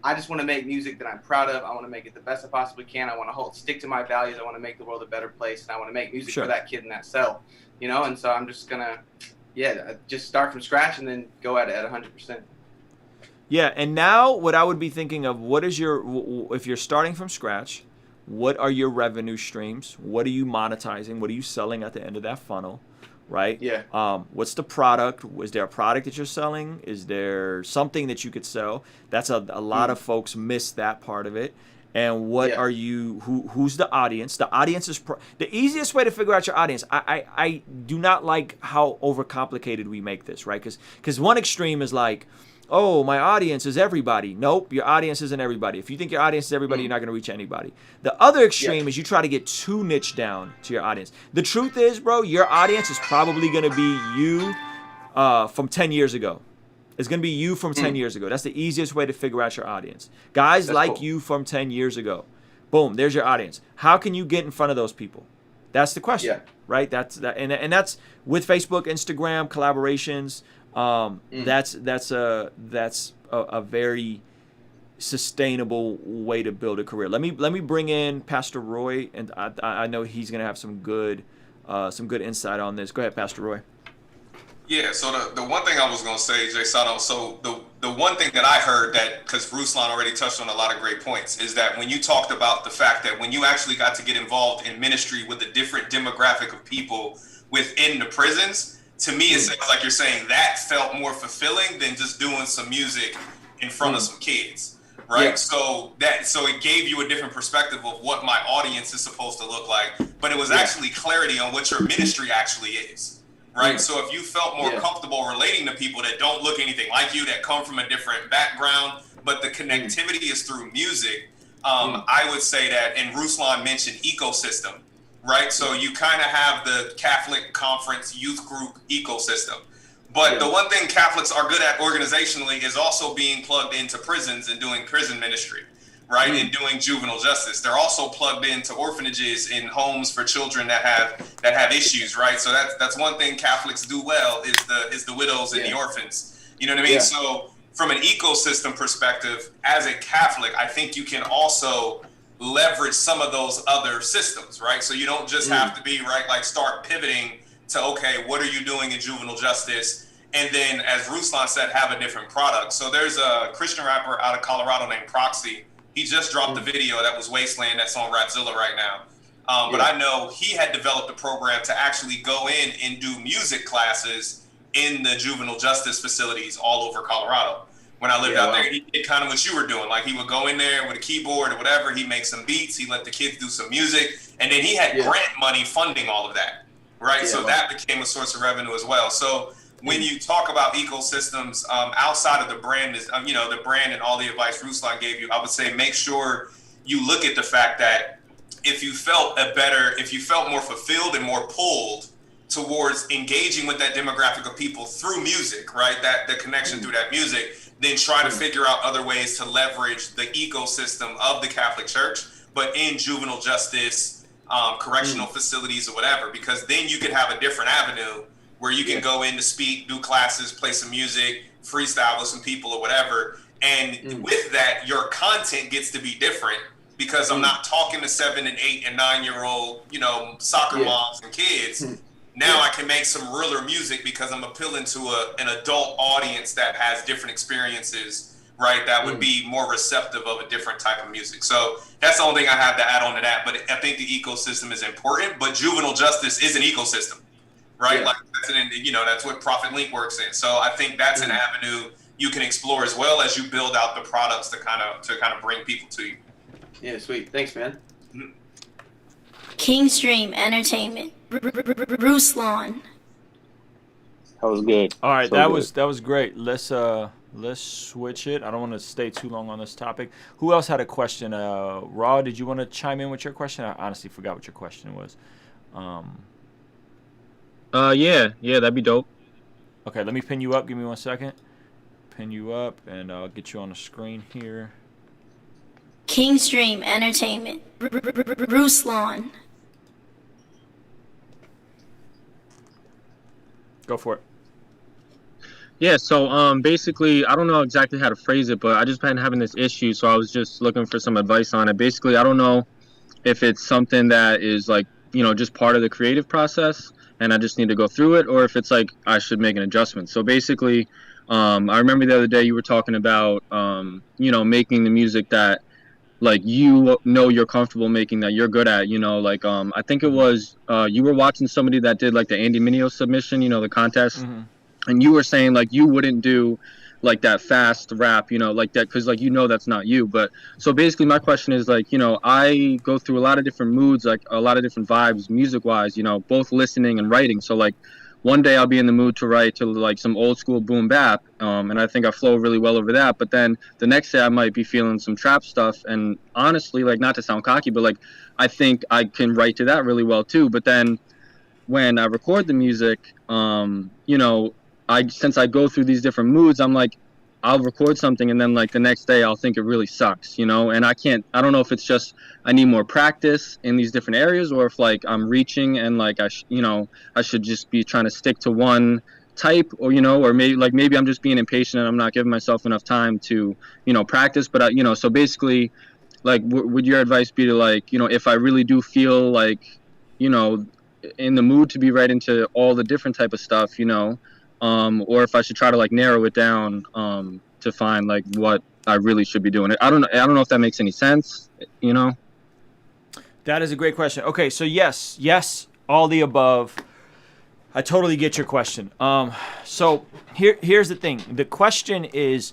I just want to make music that I'm proud of. I want to make it the best I possibly can. I want to stick to my values. I want to make the world a better place, and I want to make music for that kid in that cell, And so I'm just gonna, just start from scratch and then go at it at 100%. Yeah, and now what I would be thinking of, if you're starting from scratch, what are your revenue streams? What are you monetizing? What are you selling at the end of that funnel? Right? Yeah. What's the product? Is there a product that you're selling? Is there something that you could sell? That's a lot of folks miss that part of it. And what are you? Who's the audience? The audience is the easiest way to figure out your audience. I do not like how overcomplicated we make this, right? Because one extreme is like, oh, my audience is everybody. Nope, your audience isn't everybody. If you think your audience is everybody, you're not going to reach anybody. The other extreme is you try to get too niche down to your audience. The truth is, bro, your audience is probably going to be you from 10 years ago. It's going to be you from 10 years ago. That's the easiest way to figure out your audience. Guys like you from 10 years ago. Boom, there's your audience. How can you get in front of those people? That's the question, right? That's with Facebook, Instagram, collaborations. That's a very sustainable way to build a career. Let me bring in Pastor Roy, and I know he's gonna have some good insight on this. Go ahead, Pastor Roy. Yeah, so the one thing I was gonna say, Jay Sato, so the one thing that I heard, that because Ruslan already touched on a lot of great points, is that when you talked about the fact that when you actually got to get involved in ministry with a different demographic of people within the prisons, to me, it sounds like you're saying that felt more fulfilling than just doing some music in front of some kids, right? Yeah. So it gave you a different perspective of what my audience is supposed to look like, but it was actually clarity on what your ministry actually is, right? So if you felt more comfortable relating to people that don't look anything like you, that come from a different background, but the connectivity is through music, I would say that, and Ruslan mentioned ecosystem. Right, so you kind of have the Catholic Conference youth group ecosystem. But the one thing Catholics are good at organizationally is also being plugged into prisons and doing prison ministry, right, and doing juvenile justice. They're also plugged into orphanages and homes for children that have issues, right? So that's one thing Catholics do well, is the widows and the orphans. You know what I mean? So from an ecosystem perspective, as a Catholic, I think you can also leverage some of those other systems, right? So you don't just have to be, right, like start pivoting to, okay, what are you doing in juvenile justice? And then, as Ruslan said, have a different product. So there's a Christian rapper out of Colorado named Proxy. He just dropped a video that was Wasteland that's on Rapzilla right now. But I know he had developed a program to actually go in and do music classes in the juvenile justice facilities all over Colorado. When I lived out there, he did kind of what you were doing. Like he would go in there with a keyboard or whatever. He'd make some beats. He let the kids do some music. And then he had grant money funding all of that, right? So that became a source of revenue as well. So when you talk about ecosystems outside of the brand, the brand and all the advice Ruslan gave you, I would say make sure you look at the fact that if you felt more fulfilled and more pulled towards engaging with that demographic of people through music, right? That the connection through that music, then try to figure out other ways to leverage the ecosystem of the Catholic Church, but in juvenile justice, correctional facilities or whatever, because then you could have a different avenue where you can go in to speak, do classes, play some music, freestyle with some people or whatever. And with that, your content gets to be different because I'm not talking to 7 and 8 and 9-year-old, soccer moms and kids. Now I can make some realer music because I'm appealing to an adult audience that has different experiences, right? That would be more receptive of a different type of music. So that's the only thing I have to add on to that. But I think the ecosystem is important, but juvenile justice is an ecosystem, right? Yeah. Like that's what Profit Link works in. So I think that's an avenue you can explore as well as you build out the products to kind of bring people to you. Yeah, sweet. Thanks, man. Kingstream Entertainment. Ruslan. That was good. All right, So that good. was great. Let's switch it. I don't want to stay too long on this topic. Who else had a question? Raw, did you want to chime in with your question? I honestly forgot what your question was. Yeah, that'd be dope. Okay, let me pin you up. Give me 1 second. Pin you up, and I'll get you on the screen here. Kingstream Entertainment. Ruslan. Go for it. Yeah, so basically, I don't know exactly how to phrase it, but I just been having this issue, so I was just looking for some advice on it. Basically, I don't know if it's something that is like, just part of the creative process, and I just need to go through it, or if it's like I should make an adjustment. So basically, I remember the other day you were talking about, making the music that, like, you're comfortable making, that you're good at, I think it was you were watching somebody that did like the Andy Mineo submission, the contest. Mm-hmm. And you were saying like you wouldn't do like that fast rap, like that, because like that's not you. But so basically my question is like, I go through a lot of different moods, like a lot of different vibes music wise, both listening and writing. So like one day I'll be in the mood to write to like some old school boom bap, and I think I flow really well over that. But then the next day I might be feeling some trap stuff, and honestly, like, not to sound cocky, but like I think I can write to that really well too. But then when I record the music, since I go through these different moods, I'm like, I'll record something and then like the next day I'll think it really sucks, and I don't know if it's just I need more practice in these different areas, or if like I'm reaching and like I should just be trying to stick to one type, or or maybe I'm just being impatient and I'm not giving myself enough time to practice. But so basically, like, would your advice be to like, if I really do feel like in the mood to be right into all the different type of stuff, or if I should try to like narrow it down to find like what I really should be doing. I don't know if that makes any sense, That is a great question. Okay, so yes, all the above. I totally get your question. So here's the thing. The question is,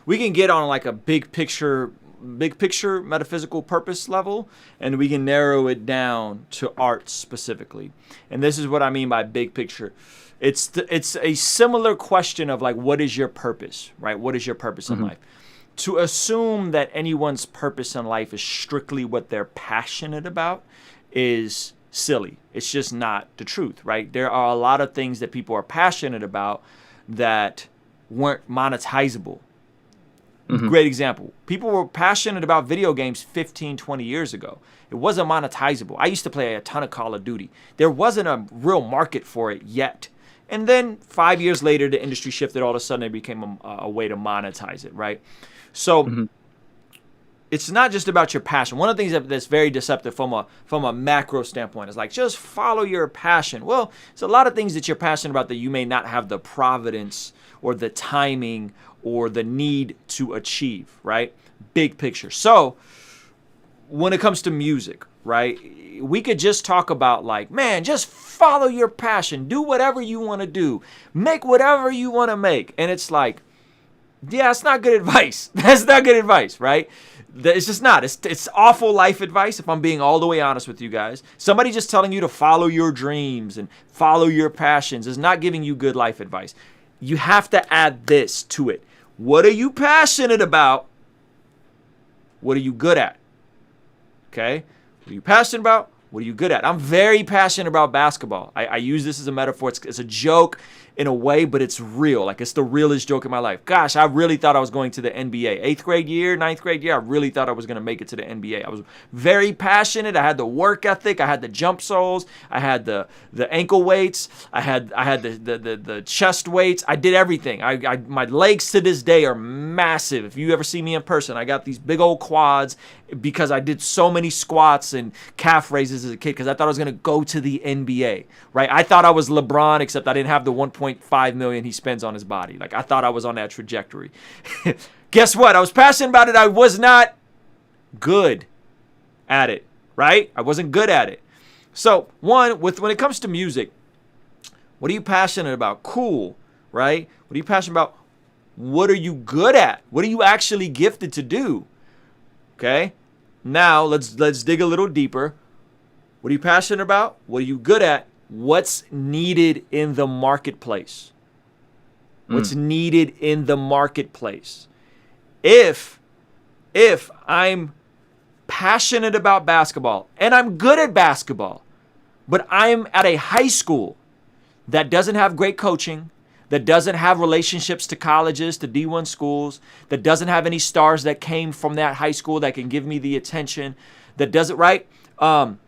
we can get on like a big picture metaphysical purpose level, and we can narrow it down to art specifically. And this is what I mean by big picture. It's a similar question of like, what is your purpose, right? What is your purpose in life? To assume that anyone's purpose in life is strictly what they're passionate about is silly. It's just not the truth, right? There are a lot of things that people are passionate about that weren't monetizable. Great example. People were passionate about video games 15, 20 years ago. It wasn't monetizable. I used to play a ton of Call of Duty. There wasn't a real market for it yet. And then 5 years later, the industry shifted. All of a sudden, it became a way to monetize it, right? So it's not just about your passion. One of the things that's very deceptive from a macro standpoint is like, just follow your passion. Well, it's a lot of things that you're passionate about that you may not have the providence or the timing or the need to achieve, right? Big picture. So when it comes to music, right, we could just talk about like, man, just follow your passion. Do whatever you want to do. Make whatever you want to make. And it's like, yeah, it's not good advice. That's not good advice, right? It's just not. It's awful life advice, if I'm being all the way honest with you guys. Somebody just telling you to follow your dreams and follow your passions is not giving you good life advice. You have to add this to it. What are you passionate about? What are you good at? Okay? What are you passionate about? What are you good at? I'm very passionate about basketball. I use this as a metaphor. It's a joke in a way, but it's real. Like, it's the realest joke in my life. Gosh, I really thought I was going to the NBA. 8th grade year, 9th grade year, I really thought I was going to make it to the NBA. I was very passionate. I had the work ethic. I had the jump soles. I had the ankle weights. I had the chest weights. I did everything. My legs to this day are massive. If you ever see me in person, I got these big old quads because I did so many squats and calf raises as a kid because I thought I was going to go to the NBA, right? I thought I was LeBron, except I didn't have the 1.5 million he spends on his body. Like, I thought I was on that trajectory. Guess what? I was passionate about it. I was not good at it, right? I wasn't good at it. So, when it comes to music, What are you passionate about? Cool, right? What are you passionate about? What are you good at? What are you actually gifted to do? Okay? Now, let's dig a little deeper. What are you passionate about? What are you good at? What's needed in the marketplace? What's needed in the marketplace? If I'm passionate about basketball and I'm good at basketball, but I'm at a high school that doesn't have great coaching, that doesn't have relationships to colleges, to D1 schools, that doesn't have any stars that came from that high school that can give me the attention, that doesn't, right? And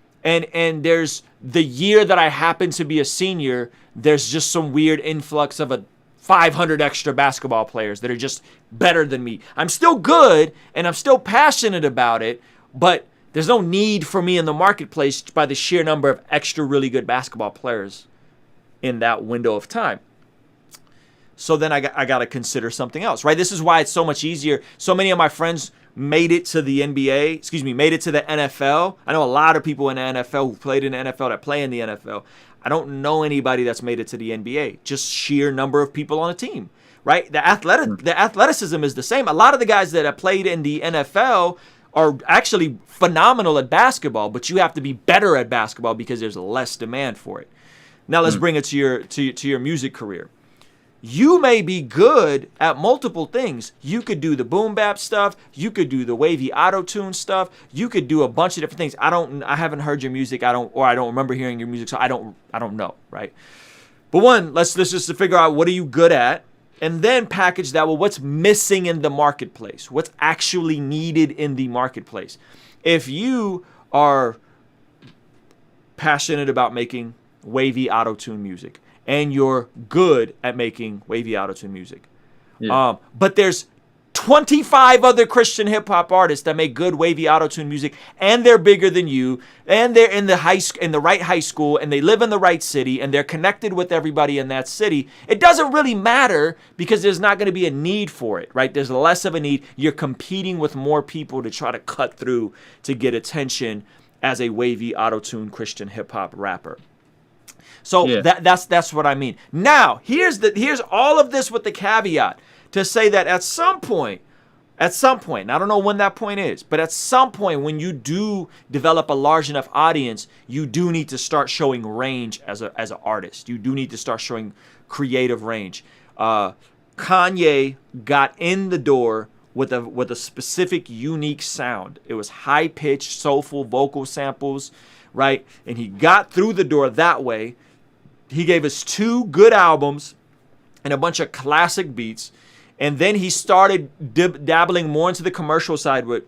there's the year that I happen to be a senior, there's just some weird influx of 500 extra basketball players that are just better than me. I'm still good and I'm still passionate about it, but there's no need for me in the marketplace by the sheer number of extra really good basketball players in that window of time. So then I got to consider something else, right? This is why it's so much easier. So many of my friends made it to the NBA, made it to the NFL. I know a lot of people in the NFL who played in the NFL that play in the NFL. I don't know anybody that's made it to the NBA, just sheer number of people on a team, right? The athleticism is the same. A lot of the guys that have played in the NFL are actually phenomenal at basketball, but you have to be better at basketball because there's less demand for it. Now let's bring it to your music career. You may be good at multiple things. You could do the boom bap stuff. You could do the wavy auto-tune stuff. You could do a bunch of different things. I haven't heard your music. I don't remember hearing your music, so I don't know, right? But one, let's just figure out what are you good at, and then package that with what's missing in the marketplace, what's actually needed in the marketplace. If you are passionate about making wavy auto-tune music, and you're good at making wavy auto-tune music. Yeah. But there's 25 other Christian hip-hop artists that make good wavy auto-tune music, and they're bigger than you, and they're in the right high school, and they live in the right city, and they're connected with everybody in that city. It doesn't really matter because there's not going to be a need for it, right? There's less of a need. You're competing with more people to try to cut through to get attention as a wavy auto-tune Christian hip-hop rapper. So that's what I mean. Now, here's all of this with the caveat to say that at some point, and I don't know when that point is, but at some point when you do develop a large enough audience, you do need to start showing range as an artist. You do need to start showing creative range. Kanye got in the door with a specific unique sound. It was high-pitched, soulful vocal samples, right? And he got through the door that way. He gave us 2 good albums and a bunch of classic beats. And then he started dabbling more into the commercial side with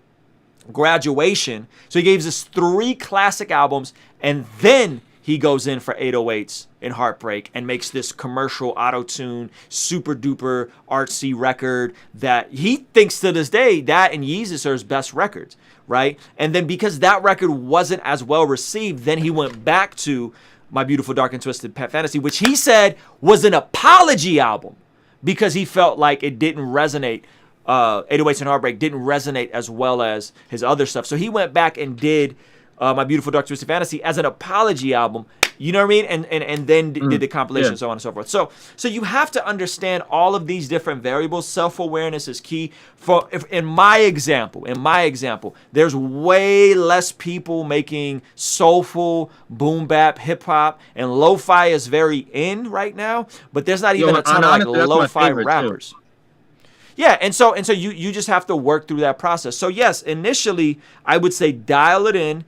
Graduation. So he gave us 3 classic albums. And then he goes in for 808s and Heartbreak and makes this commercial auto-tune, super duper artsy record that he thinks to this day that and Yeezus are his best records, right? And then because that record wasn't as well received, then he went back to My Beautiful Dark and Twisted Pet Fantasy, which he said was an apology album because he felt like it didn't resonate. 808s and Heartbreak didn't resonate as well as his other stuff. So he went back and did My Beautiful Dark Twisted Fantasy as an apology album. You know what I mean? And then did the compilation, so on and so forth. So you have to understand all of these different variables. Self-awareness is key. In my example, there's way less people making soulful, boom bap, hip hop, and lo-fi is very in right now. But there's not even a ton of lo-fi rappers. Too. Yeah, and so you just have to work through that process. So yes, initially I would say dial it in.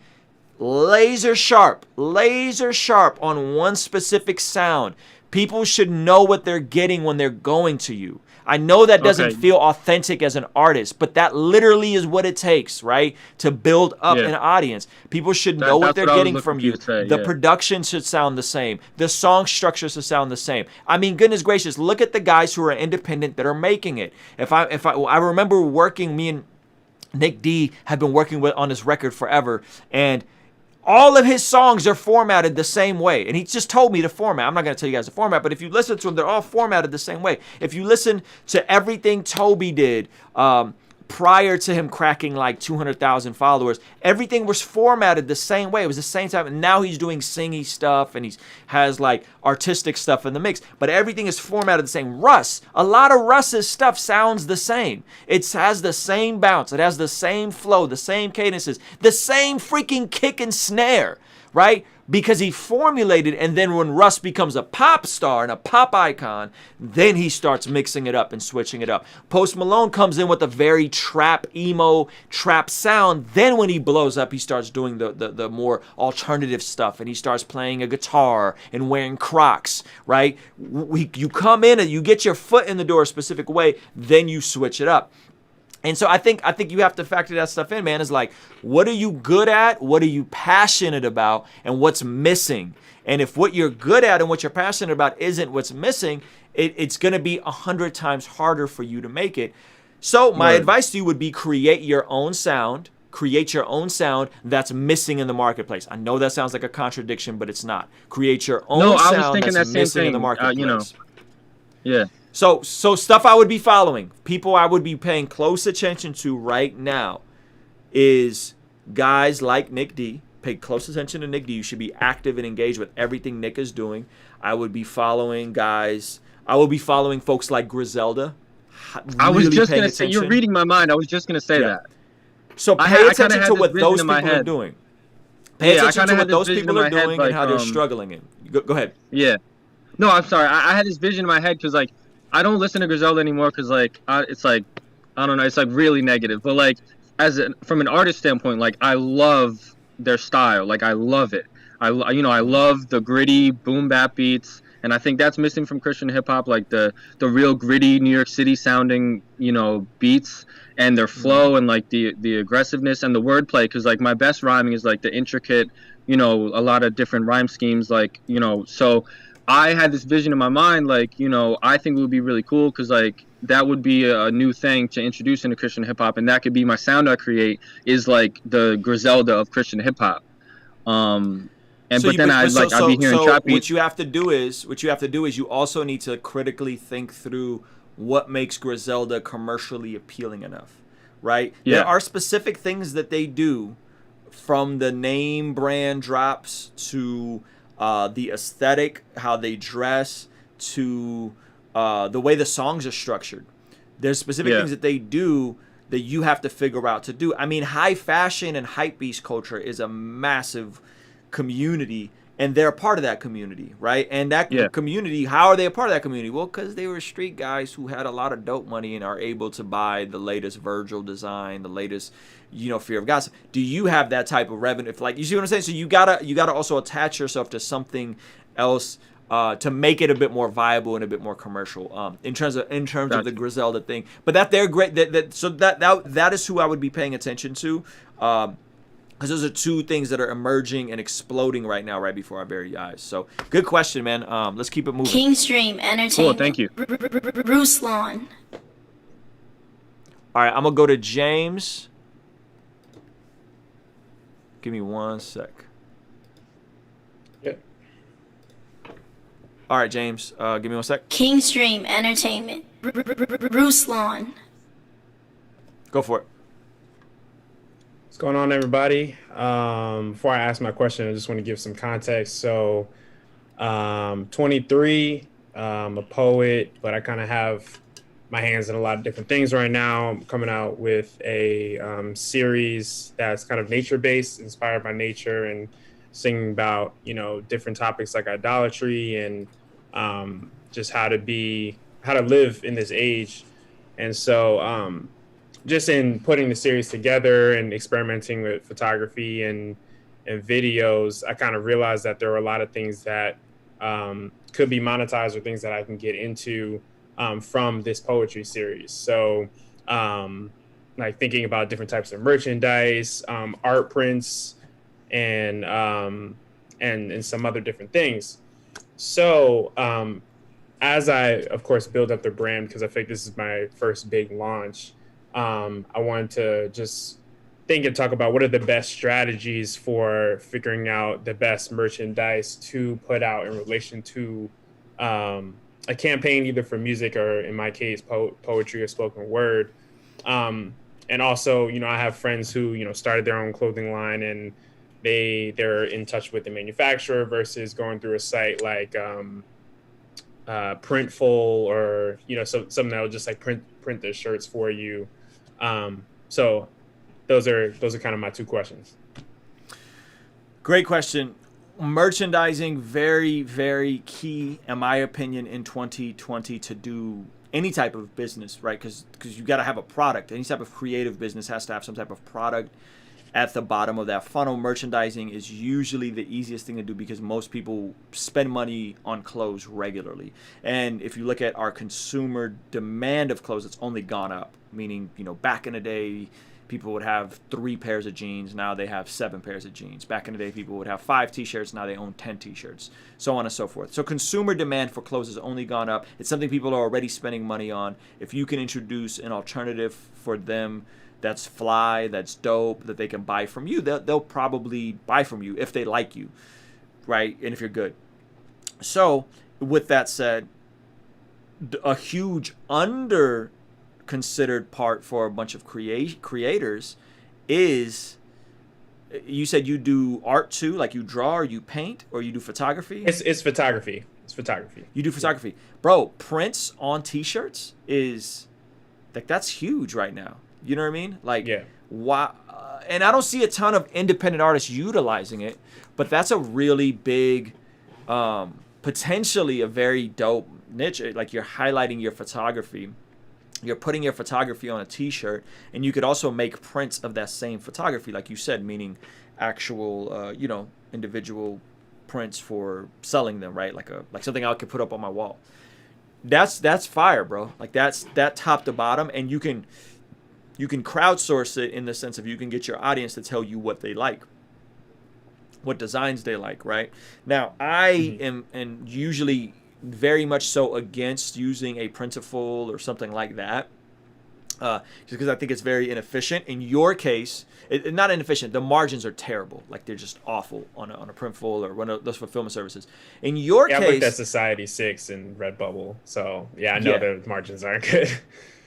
Laser sharp on one specific sound. People should know what they're getting when they're going to you. I know that doesn't feel authentic as an artist, but that literally is what it takes, right? To build up an audience. People should know what they're getting from you. The production should sound the same. The song structure should sound the same. I mean, goodness gracious, look at the guys who are independent that are making it. I remember working, me and Nick D have been working on this record forever, and all of his songs are formatted the same way. And he just told me the format. I'm not going to tell you guys the format, but if you listen to them, they're all formatted the same way. If you listen to everything Toby did, prior to him cracking like 200,000 followers, everything was formatted the same way. It was the same time. And now he's doing singy stuff and he has like artistic stuff in the mix, but everything is formatted the same. A lot of Russ's stuff sounds the same. It has the same bounce. It has the same flow, the same cadences, the same freaking kick and snare, right? Because he formulated, and then when Russ becomes a pop star and a pop icon, then he starts mixing it up and switching it up. Post Malone comes in with a very trap, emo, trap sound. Then when he blows up, he starts doing the more alternative stuff, and he starts playing a guitar and wearing Crocs, right? You come in and you get your foot in the door a specific way, then you switch it up. And so I think you have to factor that stuff in, man. Is like, what are you good at? What are you passionate about? And what's missing? And if what you're good at and what you're passionate about isn't what's missing, it's going to be 100 times harder for you to make it. So my advice to you would be create your own sound. Create your own sound that's missing in the marketplace. I know that sounds like a contradiction, but it's not. Create your own sound that's missing in the marketplace. Yeah. So stuff I would be following, people I would be paying close attention to right now is guys like Nick D. Pay close attention to Nick D. You should be active and engaged with everything Nick is doing. I would be following folks like Griselda. I was just going to say, you're reading my mind. I was just going to say that. So pay attention to what those people are doing. Pay attention to what those people are doing and how they're struggling in. Go ahead. Yeah. No, I'm sorry. I had this vision in my head because, like, I don't listen to Griselda anymore because, like, it's like, I don't know, it's like really negative. But like, from an artist standpoint, like, I love their style. Like, I love it. I love the gritty boom bap beats, and I think that's missing from Christian hip hop, like the real gritty New York City sounding, beats and their flow and like the aggressiveness and the wordplay. Because like my best rhyming is like the intricate, a lot of different rhyme schemes, like so. I had this vision in my mind, like, I think it would be really cool because, like, that would be a new thing to introduce into Christian hip hop, and that could be my sound I create is like the Griselda of Christian hip hop. I'd be hearing trap beats. What you have to do is you also need to critically think through what makes Griselda commercially appealing enough, right? Yeah. There are specific things that they do, from the name brand drops to the aesthetic, how they dress, to the way the songs are structured. There's specific things that they do that you have to figure out to do. I mean, high fashion and hypebeast culture is a massive community, and they're a part of that community, right? And that community, how are they a part of that community? Well, because they were street guys who had a lot of dope money and are able to buy the latest Virgil design, the latest, Fear of God. Do you have that type of revenue? If, like, you see what I'm saying? So you gotta also attach yourself to something else to make it a bit more viable and a bit more commercial in terms of the Griselda thing. But that they're great. That is who I would be paying attention to. Because those are two things that are emerging and exploding right now, right before our very eyes. So, good question, man. Let's keep it moving. Kingstream Entertainment. Cool, thank you. Ruslan. All right, I'm going to go to James. Give me 1 sec. Yeah. All right, James. Give me 1 sec. Kingstream Entertainment. Ruslan. Go for it. What's going on, everybody? Before I ask my question, I just want to give some context. So, 23, I'm a poet, but I kind of have my hands in a lot of different things right now. I'm coming out with a series that's kind of nature-based, inspired by nature, and singing about, different topics like idolatry and just how to live in this age. And so, just in putting the series together and experimenting with photography and videos, I kind of realized that there were a lot of things that could be monetized or things that I can get into from this poetry series. So like thinking about different types of merchandise, art prints, and some other different things. So as I, of course, build up the brand, because I think this is my first big launch, I wanted to just think and talk about what are the best strategies for figuring out the best merchandise to put out in relation to a campaign, either for music or, in my case, poetry or spoken word. And also, you know, I have friends who, you know, started their own clothing line, and they're in touch with the manufacturer versus going through a site like Printful, or, you know, something that will just like print the shirts for you. So those are kind of my two questions. Great question. Merchandising, very, very key, in my opinion, in 2020 to do any type of business, right? Because you got to have a product. Any type of creative business has to have some type of product at the bottom of that funnel. Merchandising is usually the easiest thing to do because most people spend money on clothes regularly. And if you look at our consumer demand of clothes, it's only gone up. Meaning, you know, back in the day, people would have 3 pairs of jeans. Now they have 7 pairs of jeans. Back in the day, people would have 5 t-shirts. Now they own 10 t-shirts, so on and so forth. So consumer demand for clothes has only gone up. It's something people are already spending money on. If you can introduce an alternative for them that's fly, that's dope, that they can buy from you, they'll probably buy from you if they like you, right? And if you're good. So with that said, a huge considered part for a bunch of creators is, you said you do art too, like you draw or you paint or you do photography? It's photography. It's photography. You do photography. Bro, prints on t-shirts is like, that's huge right now. You know what I mean? Like, yeah. Why? And I don't see a ton of independent artists utilizing it, but that's a really big, potentially a very dope niche. Like, you're highlighting your photography. You're putting your photography on a t-shirt, and you could also make prints of that same photography, like you said, meaning actual, you know, individual prints for selling them, right? Like something I could put up on my wall. That's fire, bro. Like, that top to bottom, and you can crowdsource it in the sense of you can get your audience to tell you what they like, what designs they like, right? Now, I am usually very much so against using a Printful or something like that, just because I think it's very inefficient. In your case, not inefficient, the margins are terrible. Like, they're just awful on a Printful or one of those fulfillment services. In your case, I looked at Society 6 and Redbubble, so yeah, I know the margins aren't good.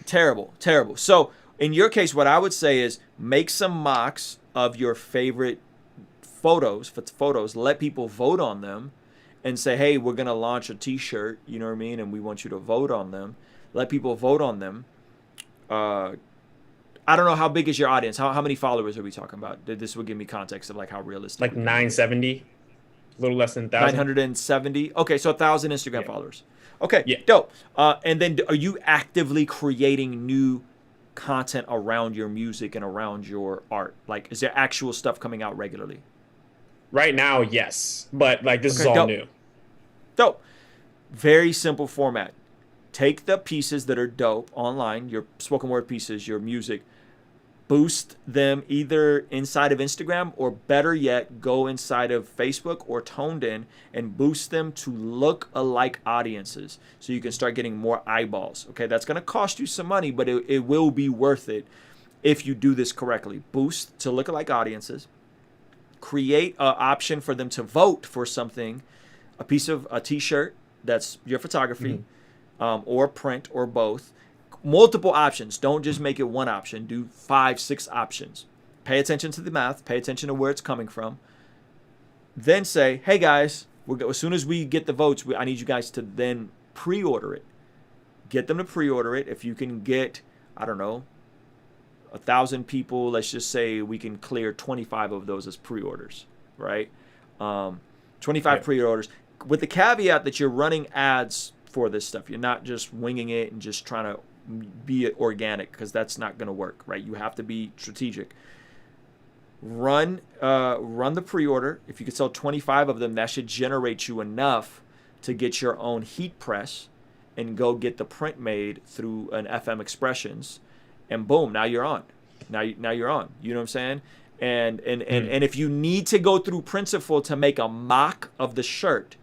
Terrible. So in your case, what I would say is make some mocks of your favorite photos, let people vote on them, and say, hey, we're going to launch a t-shirt, you know what I mean? And we want you to vote on them. Let people vote on them. I don't know, how big is your audience? How many followers are we talking about? This would give me context of like how realistic. Like 970, a little less than 1,000. 970. Okay, so 1,000 Instagram followers. Okay, yeah. Dope. And then are you actively creating new content around your music and around your art? Like, is there actual stuff coming out regularly? Right now, yes. But like, this is all new. Dope. Very simple format. Take the pieces that are dope online, your spoken word pieces, your music, boost them either inside of Instagram, or better yet, go inside of Facebook or Toned In and boost them to look-alike audiences so you can start getting more eyeballs. Okay, that's going to cost you some money, but it will be worth it if you do this correctly. Boost to look-alike audiences. Create an option for them to vote for something, a t-shirt that's your photography, or print, or both. Multiple options. Don't just make it one option. Do 5, 6 options. Pay attention to the math. Pay attention to where it's coming from. Then say, hey guys, as soon as we get the votes, I need you guys to then pre-order it. Get them to pre-order it. If you can get, I don't know, 1,000 people, let's just say we can clear 25 of those as pre-orders, right? 25 pre-orders, with the caveat that you're running ads for this stuff. You're not just winging it and just trying to be organic, because that's not going to work, right? You have to be strategic. Run the pre-order. If you could sell 25 of them, that should generate you enough to get your own heat press and go get the print made through an FM Expressions. And boom, now you're on. Now you're on. You know what I'm saying? And if you need to go through Printful to make a mock of the shirt,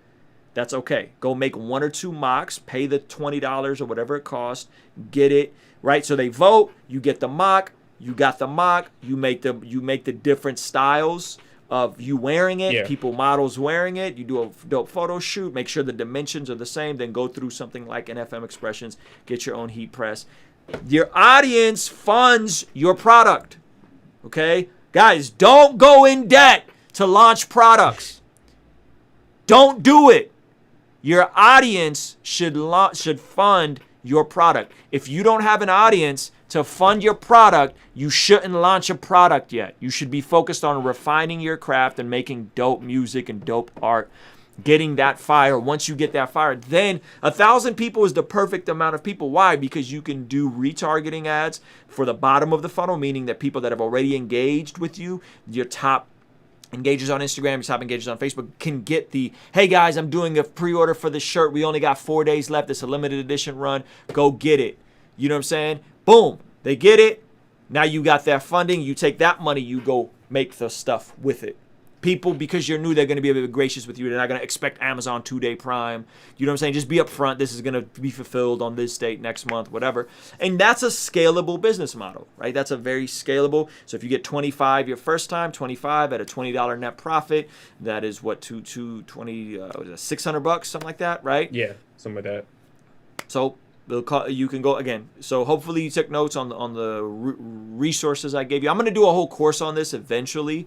that's okay. Go make 1 or 2 mocks, pay the $20 or whatever it costs, get it, right? So they vote, you get the mock, you got the mock, you make the different styles of you wearing it, people, models wearing it, you do a dope photo shoot, make sure the dimensions are the same, then go through something like an FM Expressions, get your own heat press. Your audience funds your product. Okay? Guys, don't go in debt to launch products. Don't do it. Your audience should fund your product. If you don't have an audience to fund your product, you shouldn't launch a product yet. You should be focused on refining your craft and making dope music and dope art. Getting that fire. Once you get that fire, then 1,000 people is the perfect amount of people. Why? Because you can do retargeting ads for the bottom of the funnel, meaning that people that have already engaged with you, your top engagers on Instagram, your top engagers on Facebook, can get the, hey guys, I'm doing a pre-order for this shirt. We only got 4 days left. It's a limited edition run. Go get it. You know what I'm saying? Boom. They get it. Now you got that funding. You take that money. You go make the stuff with it. People, because you're new, they're going to be a bit gracious with you. They're not going to expect Amazon 2-day Prime. You know what I'm saying? Just be upfront. This is going to be fulfilled on this date, next month, whatever. And that's a scalable business model, right? That's a very scalable. So if you get 25 your first time, 25 at a $20 net profit, that is what, $600, something like that, right? Yeah, something like that. So you can go again. So hopefully you took notes on the resources I gave you. I'm going to do a whole course on this eventually.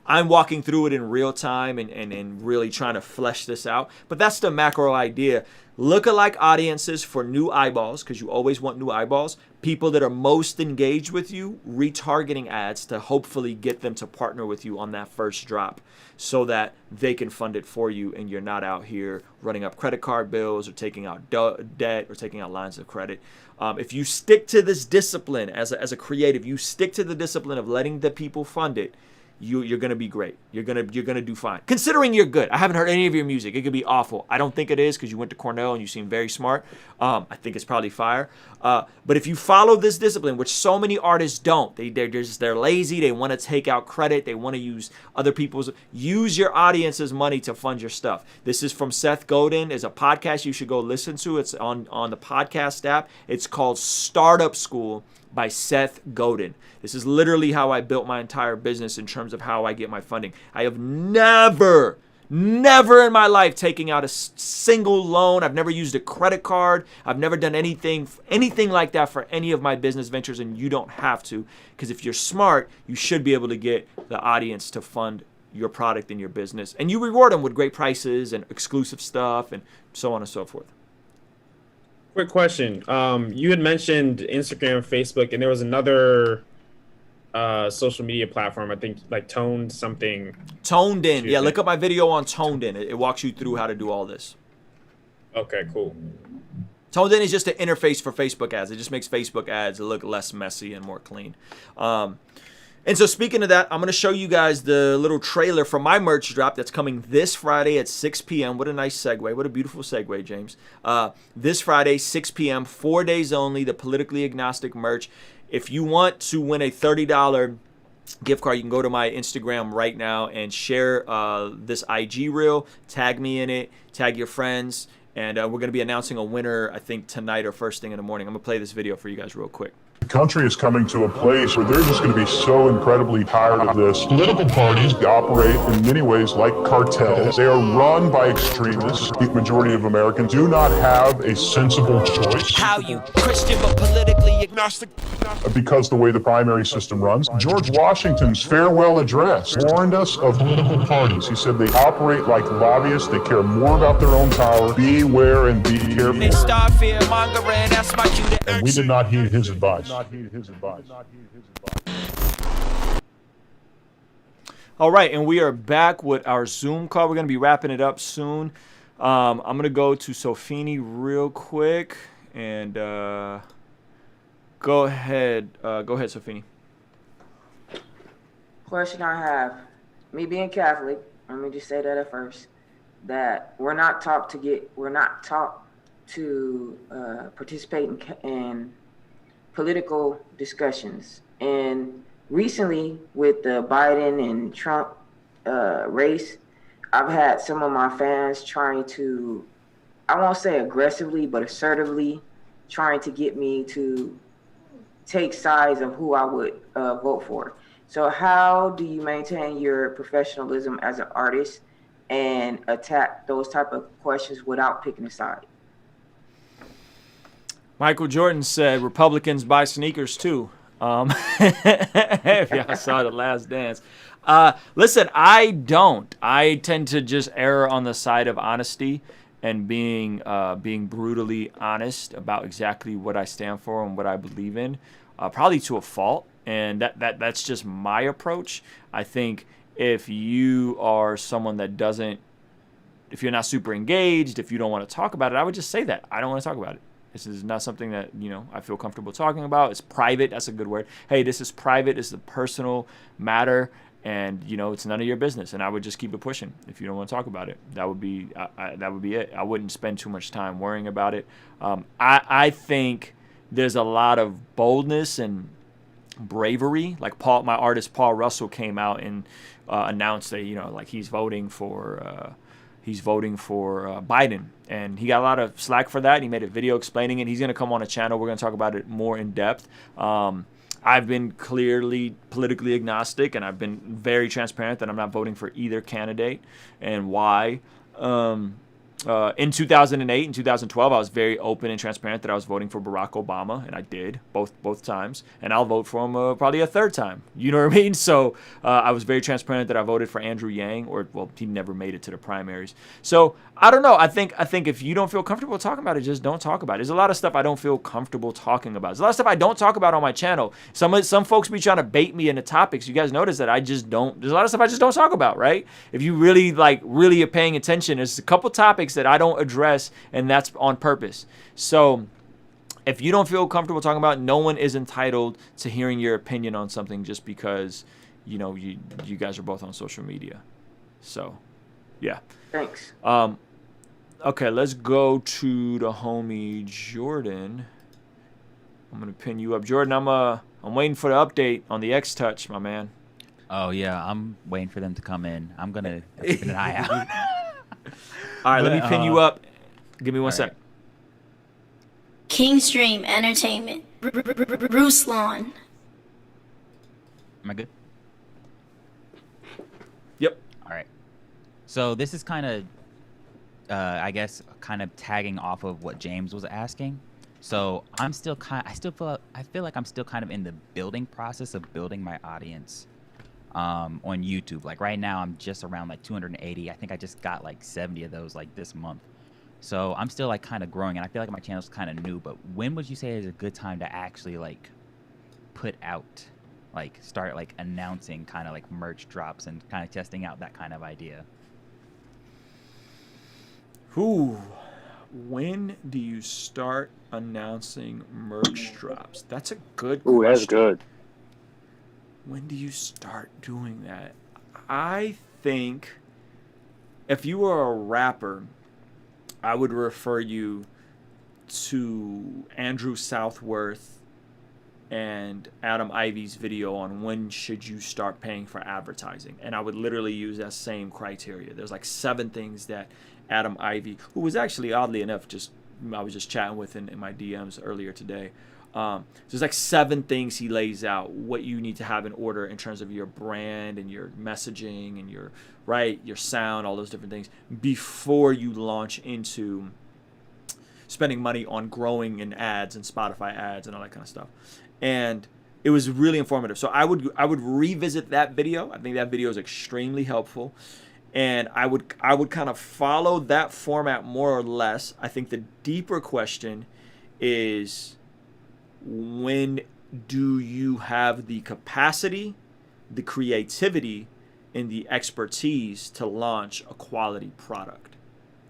I'm walking through it in real time and really trying to flesh this out. But that's the macro idea. Lookalike audiences for new eyeballs, because you always want new eyeballs. People that are most engaged with you, retargeting ads to hopefully get them to partner with you on that first drop so that they can fund it for you and you're not out here running up credit card bills or taking out debt or taking out lines of credit. If you stick to this discipline as a creative, you stick to the discipline of letting the people fund it, you're gonna be great. You're gonna do fine. Considering you're good. I haven't heard any of your music. It could be awful. I don't think it is because you went to Cornell and you seem very smart. I think it's probably fire. But if you follow this discipline, which so many artists don't, they're lazy. They want to take out credit. They want to use other people's. Use your audience's money to fund your stuff. This is from Seth Godin. It's a podcast you should go listen to. It's on the podcast app. It's called Startup School by Seth Godin. This is literally how I built my entire business in terms of how I get my funding. I have never in my life taken out a single loan. I've never used a credit card. I've never done anything like that for any of my business ventures, and you don't have to, because if you're smart, you should be able to get the audience to fund your product and your business, and you reward them with great prices and exclusive stuff and so on and so forth. Quick question. You had mentioned Instagram, Facebook, and there was another social media platform, I think, like Toned something. Toned In. Yeah, look up my video on Toned In. It walks you through how to do all this. Okay, cool. Toned In is just an interface for Facebook ads. It just makes Facebook ads look less messy and more clean. And so speaking of that, I'm going to show you guys the little trailer for my merch drop that's coming this Friday at 6 p.m. What a nice segue. What a beautiful segue, James. This Friday, 6 p.m., 4 days only, the politically agnostic merch. If you want to win a $30 gift card, you can go to my Instagram right now and share this IG reel, tag me in it, tag your friends, and we're going to be announcing a winner, I think, tonight or first thing in the morning. I'm going to play this video for you guys real quick. The country is coming to a place where they're just going to be so incredibly tired of this. Political parties operate in many ways like cartels. They are run by extremists. The majority of Americans do not have a sensible choice. How you Christian but politically agnostic? Because the way the primary system runs. George Washington's farewell address warned us of political parties. He said they operate like lobbyists. They care more about their own power. Beware and be careful. They start fear mongering. That's my cue to And we did not heed his advice. All right, and we are back with our Zoom call. We're going to be wrapping it up soon. I'm going to go to Sofini real quick and go ahead. Go ahead, Sofini. Question I have, me being Catholic, let me just say that at first, that we're not taught to participate in political discussions. And recently with the Biden and Trump race, I've had some of my fans trying to, I won't say aggressively, but assertively trying to get me to take sides of who I would vote for. So how do you maintain your professionalism as an artist and attack those type of questions without picking a side? Michael Jordan said Republicans buy sneakers too. If y'all saw The Last Dance. Listen, I don't. I tend to just err on the side of honesty and being brutally honest about exactly what I stand for and what I believe in, probably to a fault. And that's just my approach. I think if you are someone that doesn't, if you're not super engaged, if you don't want to talk about it, I would just say that. I don't want to talk about it. This is not something that, I feel comfortable talking about. It's private. That's a good word. Hey, this is private. This is a personal matter. And, it's none of your business. And I would just keep it pushing if you don't want to talk about it. That would be it. I wouldn't spend too much time worrying about it. I think there's a lot of boldness and bravery. Like my artist Paul Russell came out and announced that, he's voting for Biden. And he got a lot of slack for that. He made a video explaining it. He's going to come on a channel. We're going to talk about it more in depth. I've been clearly politically agnostic, and I've been very transparent that I'm not voting for either candidate and why. In 2008 and 2012, I was very open and transparent that I was voting for Barack Obama, and I did both times. And I'll vote for him probably a third time. You know what I mean? So I was very transparent that I voted for Andrew Yang, he never made it to the primaries. So I don't know. I think if you don't feel comfortable talking about it, just don't talk about it. There's a lot of stuff I don't feel comfortable talking about. There's a lot of stuff I don't talk about on my channel. Some folks be trying to bait me into topics. You guys notice that I just don't. There's a lot of stuff I just don't talk about, right? If you really are paying attention, there's a couple topics that I don't address, and that's on purpose. So if you don't feel comfortable talking about it, no one is entitled to hearing your opinion on something just because you guys are both on social media. So yeah. Thanks. Okay, let's go to the homie Jordan. I'm gonna pin you up, Jordan. I'm waiting for the update on the X Touch, my man. Oh yeah, I'm waiting for them to come in. I'm keeping an eye out. All right, let me pin you up. Give me one sec. Right. King's Dream Entertainment. Ruslan. Am I good? Yep. All right. So this is kind of, I guess, kind of tagging off of what James was asking. So I feel like I'm still kind of in the building process of building my audience on YouTube. Like right now, I'm just around like 280. I think I just got like 70 of those like this month. So I'm still like kind of growing, and I feel like my channel's kind of new. But when would you say is a good time to actually like put out, like start like announcing kind of like merch drops and kind of testing out that kind of idea? Ooh, when do you start announcing merch drops? That's a good question. Ooh, that's good. When do you start doing that? I think if you were a rapper, I would refer you to Andrew Southworth and Adam Ivy's video on when should you start paying for advertising. And I would literally use that same criteria. There's like 7 things that Adam Ivy, who was actually oddly enough I was just chatting with in my DMs earlier today. There's like 7 things he lays out what you need to have in order in terms of your brand and your messaging and your sound, all those different things before you launch into spending money on growing in ads and Spotify ads and all that kind of stuff. And it was really informative. So I would revisit that video. I think that video is extremely helpful. And I would kind of follow that format more or less. I think the deeper question is, when do you have the capacity, the creativity, and the expertise to launch a quality product?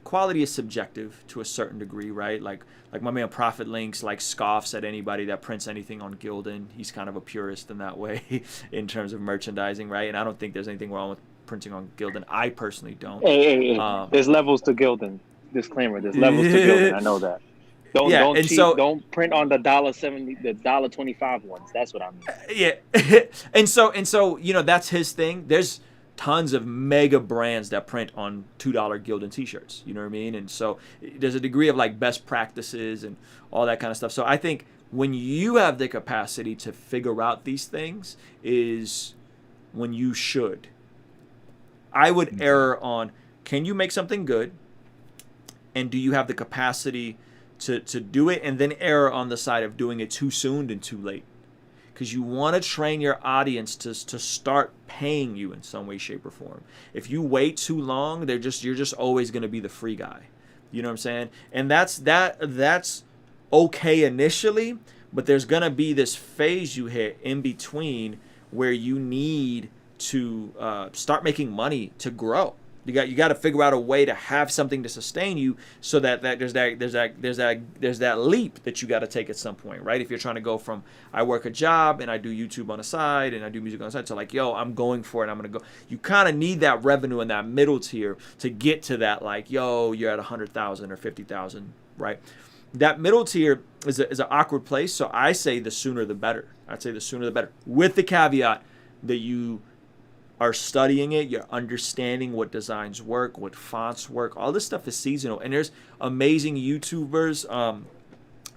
Quality is subjective to a certain degree, right? Like my man Profit Links scoffs at anybody that prints anything on Gildan. He's kind of a purist in that way in terms of merchandising, right? And I don't think there's anything wrong with printing on Gildan. I personally don't. Hey. There's levels to Gildan. Disclaimer. There's levels to Gildan. I know that. Don't cheat. Don't print on the $1.70, the $1.25 ones. That's what I mean. Yeah, and so that's his thing. There's tons of mega brands that print on $2 Gildan T-shirts. You know what I mean? And so there's a degree of best practices and all that kind of stuff. So I think when you have the capacity to figure out these things is when you should. I would err on, can you make something good? And do you have the capacity to do it, and then err on the side of doing it too soon and too late. Because you want to train your audience to start paying you in some way, shape, or form. If you wait too long, you're just always going to be the free guy. You know what I'm saying? And that's okay initially, but there's going to be this phase you hit in between where you need to start making money to grow. You got to figure out a way to have something to sustain you, so that there's that leap that you got to take at some point, right? If you're trying to go from I work a job and I do YouTube on the side and I do music on the side, to like, yo, I'm going for it, I'm gonna go. You kind of need that revenue in that middle tier to get to that, like, yo, you're at 100,000 or 50,000, right? That middle tier is an awkward place. So I say the sooner the better. I'd say the sooner the better, with the caveat that you are studying it, you're understanding what designs work, what fonts work. All this stuff is seasonal, and there's amazing YouTubers.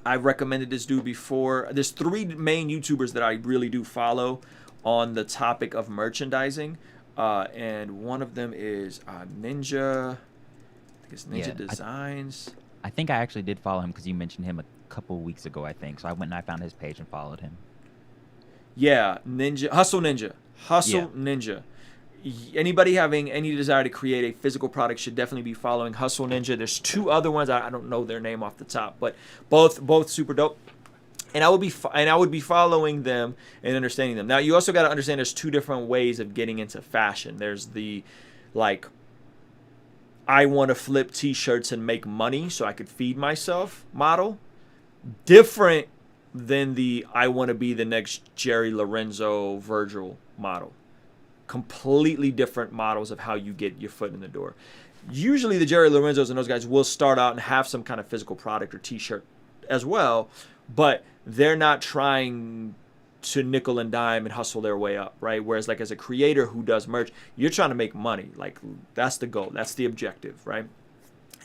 I've recommended this dude before. There's 3 main YouTubers that I really do follow on the topic of merchandising, and one of them is Ninja. I think it's Ninja Designs. I think I actually did follow him because you mentioned him a couple weeks ago, I think. So I went and I found his page and followed him. Yeah, Hustle Ninja. Ninja. Anybody having any desire to create a physical product should definitely be following Hustle Ninja. There's 2 other ones, I don't know their name off the top, but both super dope. And I would be following them and understanding them. Now you also got to understand there's 2 different ways of getting into fashion. There's the like, I want to flip t-shirts and make money so I could feed myself model. Different than the I want to be the next Jerry Lorenzo Virgil model. Completely different models of how you get your foot in the door. Usually the Jerry Lorenzos and those guys will start out and have some kind of physical product or t-shirt as well, but they're not trying to nickel and dime and hustle their way up, right? Whereas like as a creator who does merch, you're trying to make money. Like that's the goal. That's the objective, right?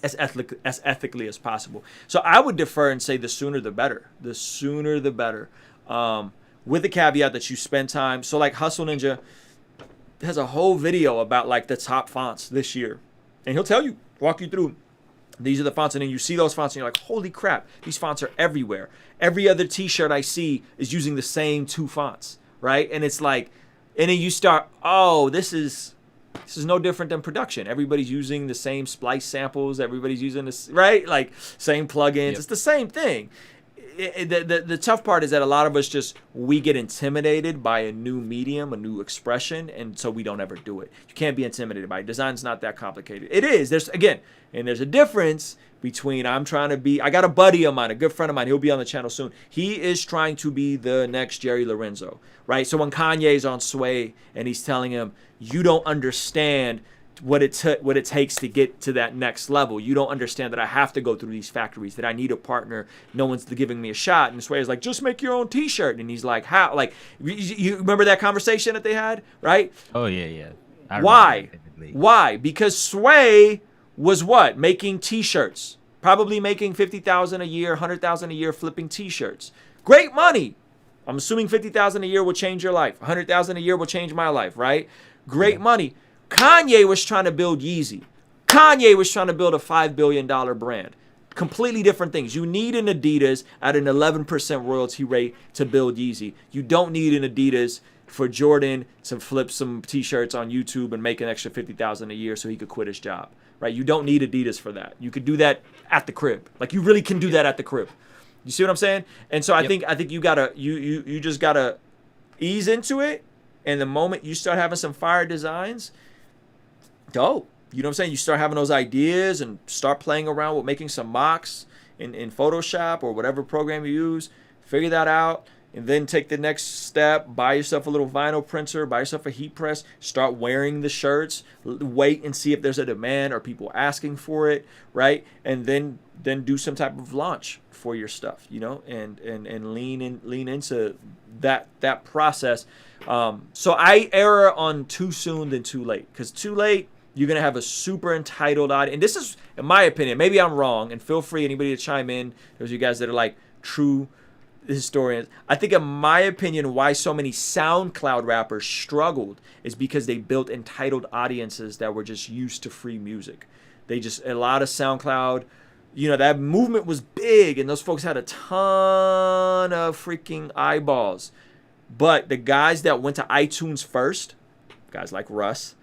As ethically as possible. So I would defer and say the sooner the better. The sooner the better. With the caveat that you spend time. So like Hustle Ninja has a whole video about like the top fonts this year. And he'll tell you, walk you through, these are the fonts. And then you see those fonts and you're like, holy crap, these fonts are everywhere. Every other t-shirt I see is using the same 2 fonts, right? And it's like, and then you start, oh, this is no different than production. Everybody's using the same splice samples. Everybody's using this, right? Like same plugins. Yep. It's the same thing. The tough part is that a lot of us we get intimidated by a new medium, a new expression, and so we don't ever do it. You can't be intimidated by it. Design's not that complicated. It is. There's a difference between I got a buddy of mine, a good friend of mine, he'll be on the channel soon. He is trying to be the next Jerry Lorenzo, right? So when Kanye's on Sway and he's telling him, you don't understand what it takes to get to that next level. You don't understand that I have to go through these factories, that I need a partner. No one's giving me a shot. And Sway's like, just make your own t-shirt. And he's like, how? Like, you remember that conversation that they had, right? Oh, yeah. Why? Because Sway was what? Making t-shirts. Probably making $50,000 a year, $100,000 a year flipping t-shirts. Great money. I'm assuming $50,000 a year will change your life. $100,000 a year will change my life, right? Great money. Kanye was trying to build Yeezy. Kanye was trying to build a $5 billion brand. Completely different things. You need an Adidas at an 11% royalty rate to build Yeezy. You don't need an Adidas for Jordan to flip some t-shirts on YouTube and make an extra $50,000 a year so he could quit his job, right? You don't need Adidas for that. You could do that at the crib. Like you really can do that at the crib. You see what I'm saying? And so I think you just gotta ease into it. And the moment you start having some fire designs, dope. You know what I'm saying? You start having those ideas and start playing around with making some mocks in Photoshop or whatever program you use. Figure that out and then take the next step. Buy yourself a little vinyl printer. Buy yourself a heat press. Start wearing the shirts. Wait and see if there's a demand or people asking for it, right? And then do some type of launch for your stuff, you know, and lean into that process. So I err on too soon than too late, because too late, you're going to have a super entitled audience. And this is, in my opinion, maybe I'm wrong, and feel free, anybody to chime in. Those of you guys that are like true historians. I think, in my opinion, why so many SoundCloud rappers struggled is because they built entitled audiences that were just used to free music. A lot of SoundCloud you know, that movement was big and those folks had a ton of freaking eyeballs. But the guys that went to iTunes first, guys like Russ,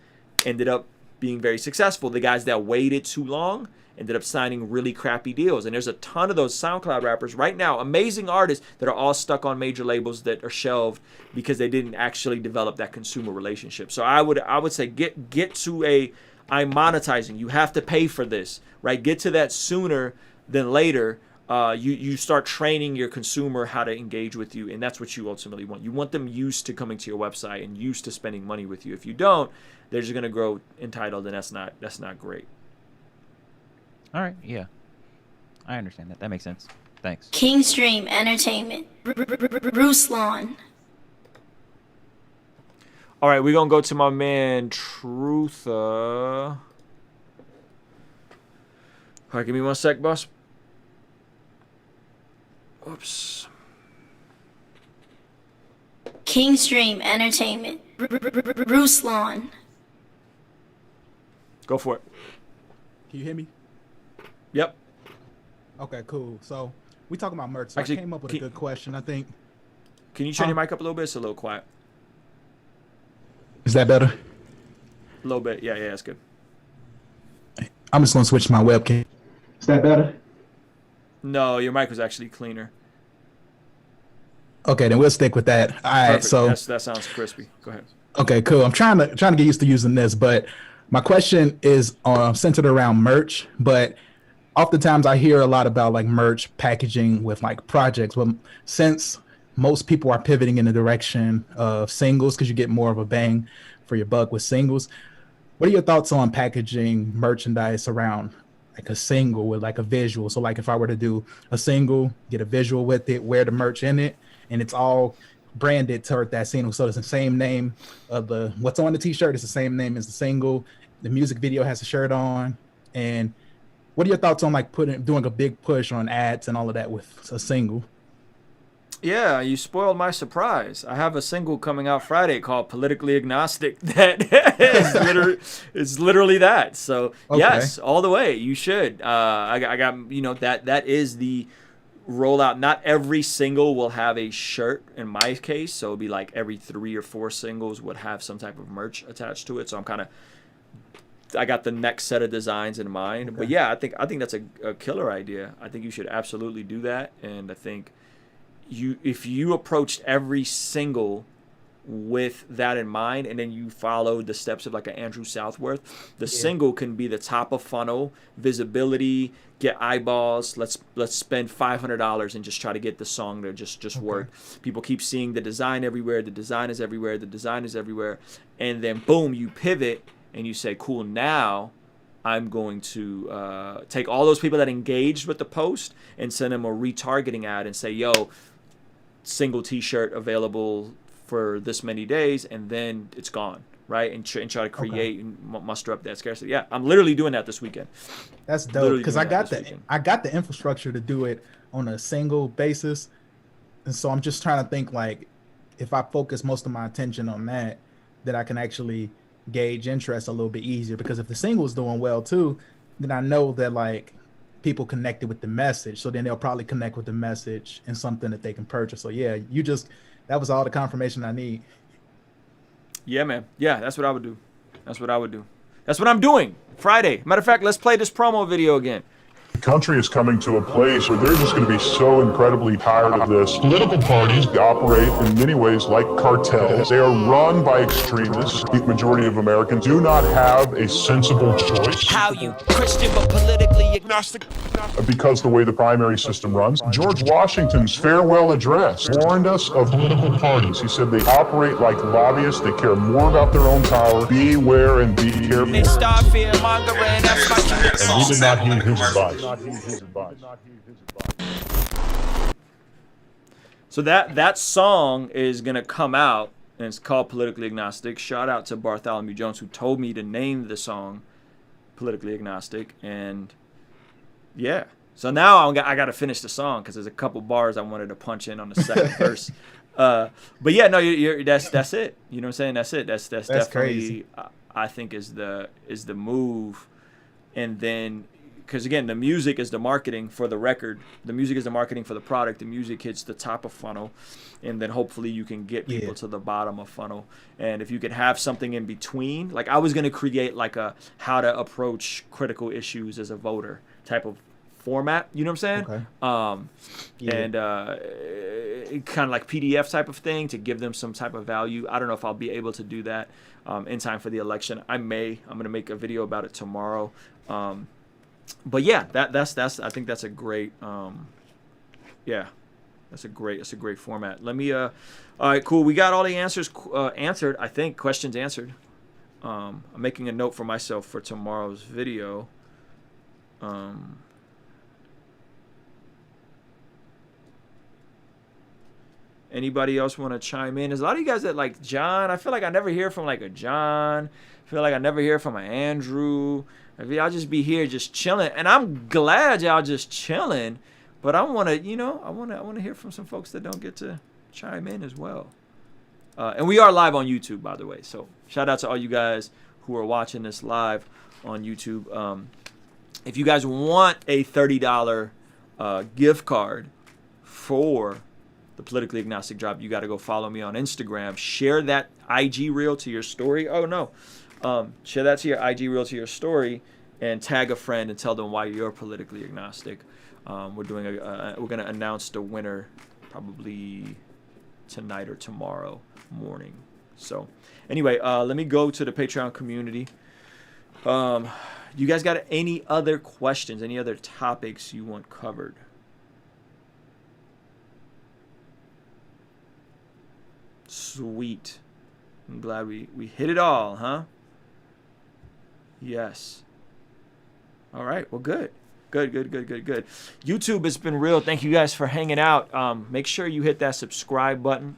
ended up being very successful. The guys that waited too long ended up signing really crappy deals. And there's a ton of those SoundCloud rappers right now, amazing artists that are all stuck on major labels that are shelved because they didn't actually develop that consumer relationship. So I would say get to a, I'm monetizing. You have to pay for this, right? Get to that sooner than later. You start training your consumer how to engage with you, and that's what you ultimately want. You want them used to coming to your website and used to spending money with you. If you don't, they're just gonna grow entitled, and that's not great. All right, yeah, I understand that. That makes sense. Thanks. Kingstream Entertainment. Ruslan. All right, we're gonna go to my man Trutha. All right, give me 1 sec, boss. Oops. Kingstream Entertainment. Ruslan. Go for it. Can you hear me? Yep. Okay, cool. So we talking about merch. So Actually, I came up with a good question, I think. Can you turn your mic up a little bit? It's a little quiet. Is that better? A little bit. Yeah, that's good. I'm just gonna switch to my webcam. Is that better? No, your mic was actually cleaner. Okay, then we'll stick with that. All right. Perfect. So that sounds crispy. Go ahead. okay, cool. I'm trying to get used to using this, but my question is centered around merch. But oftentimes I hear a lot about like merch packaging with like projects. But since most people are pivoting in the direction of singles because you get more of a bang for your buck with singles, what are your thoughts on packaging merchandise around like a single with like a visual? So like if I were to do a single, get a visual with it, wear the merch in it, and it's all branded toward that single. So it's the same name of the what's on the t-shirt is the same name as the single. The music video has a shirt on. And what are your thoughts on like doing a big push on ads and all of that with a single? Yeah, you spoiled my surprise. I have a single coming out Friday called Politically Agnostic that is literally that. So Okay. yes, all the way. You should. I got, you know, that is the rollout. Not every single will have a shirt in my case. So it'll be like every 3 or 4 singles would have some type of merch attached to it. So I got the next set of designs in mind. Okay. But yeah, I think that's a killer idea. I think you should absolutely do that. And I think if you approached every single with that in mind, and then you followed the steps of like an Andrew Southworth, the single can be the top of funnel, visibility, get eyeballs. Let's spend $500 and just try to get the song to just work. People keep seeing the design everywhere. The design is everywhere. The design is everywhere. And then boom, you pivot and you say, cool, now I'm going to take all those people that engaged with the post and send them a retargeting ad and say, yo, single t-shirt available for this many days, and then it's gone, right? And try to create and muster up that scarcity. Yeah, I'm literally doing that this weekend. That's dope because I got the infrastructure to do it on a single basis, and so I'm just trying to think like if I focus most of my attention on that I can actually gauge interest a little bit easier. Because if the single is doing well too, then I know that like people connected with the message, so then they'll probably connect with the message and something that they can purchase. So yeah, that was all the confirmation I need. Yeah, man. Yeah, that's what I would do. That's what I'm doing Friday. Matter of fact, let's play this promo video again. The country is coming to a place where they're just going to be so incredibly tired of this. Political parties operate in many ways like cartels. They are run by extremists. The majority of Americans do not have a sensible choice. How you Christian but politically agnostic? Because the way the primary system runs. George Washington's farewell address warned us of political parties. He said they operate like lobbyists. They care more about their own power. Beware and be careful. They start fear mongering. That's my And we did not heed his advice. So that song is gonna come out, and it's called Politically Agnostic. Shout out to Bartholomew Jones, who told me to name the song Politically Agnostic. And yeah, so now I got to finish the song because there's a couple bars I wanted to punch in on the second verse. But yeah, no, that's it. You know what I'm saying? That's it. That's definitely crazy. I think is the move. And then because again, the music is the marketing for the record. The music is the marketing for the product. The music hits the top of funnel, and then hopefully you can get people to the bottom of funnel. And if you could have something in between, like I was gonna create like a how to approach critical issues as a voter type of format, you know what I'm saying? And kind of like PDF type of thing to give them some type of value. I don't know if I'll be able to do that in time for the election. I'm gonna make a video about it tomorrow. But yeah, that's I think that's a great that's a great format. Let me all right, cool. We got all the answers answered. I think questions answered. I'm making a note for myself for tomorrow's video. Anybody else want to chime in? There's a lot of you guys that like John. I feel like I never hear from like a John. I feel like I never hear from an Andrew. If y'all just be here just chilling, and I'm glad y'all just chilling, but I want to, I want to hear from some folks that don't get to chime in as well. And we are live on YouTube, by the way. So shout out to all you guys who are watching this live on YouTube. If you guys want a $30 gift card for the Politically Agnostic Drop, you got to go follow me on Instagram. Share that IG reel to your story. Oh no, share that to your IG reel to your story, and tag a friend and tell them why you're politically agnostic. We're gonna announce the winner probably tonight or tomorrow morning. So anyway, let me go to the Patreon community. You guys got any other questions? Any other topics you want covered? Sweet. I'm glad we hit it all, huh? Yes. All right. Well, good. Good. YouTube has been real. Thank you guys for hanging out. Make sure you hit that subscribe button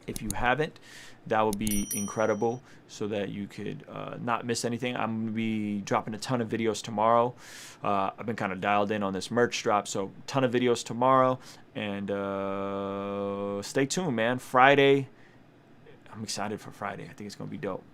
if you haven't. That would be incredible so that you could not miss anything. I'm going to be dropping a ton of videos tomorrow. I've been kind of dialed in on this merch drop, so a ton of videos tomorrow. And stay tuned, man. Friday. I'm excited for Friday. I think it's going to be dope.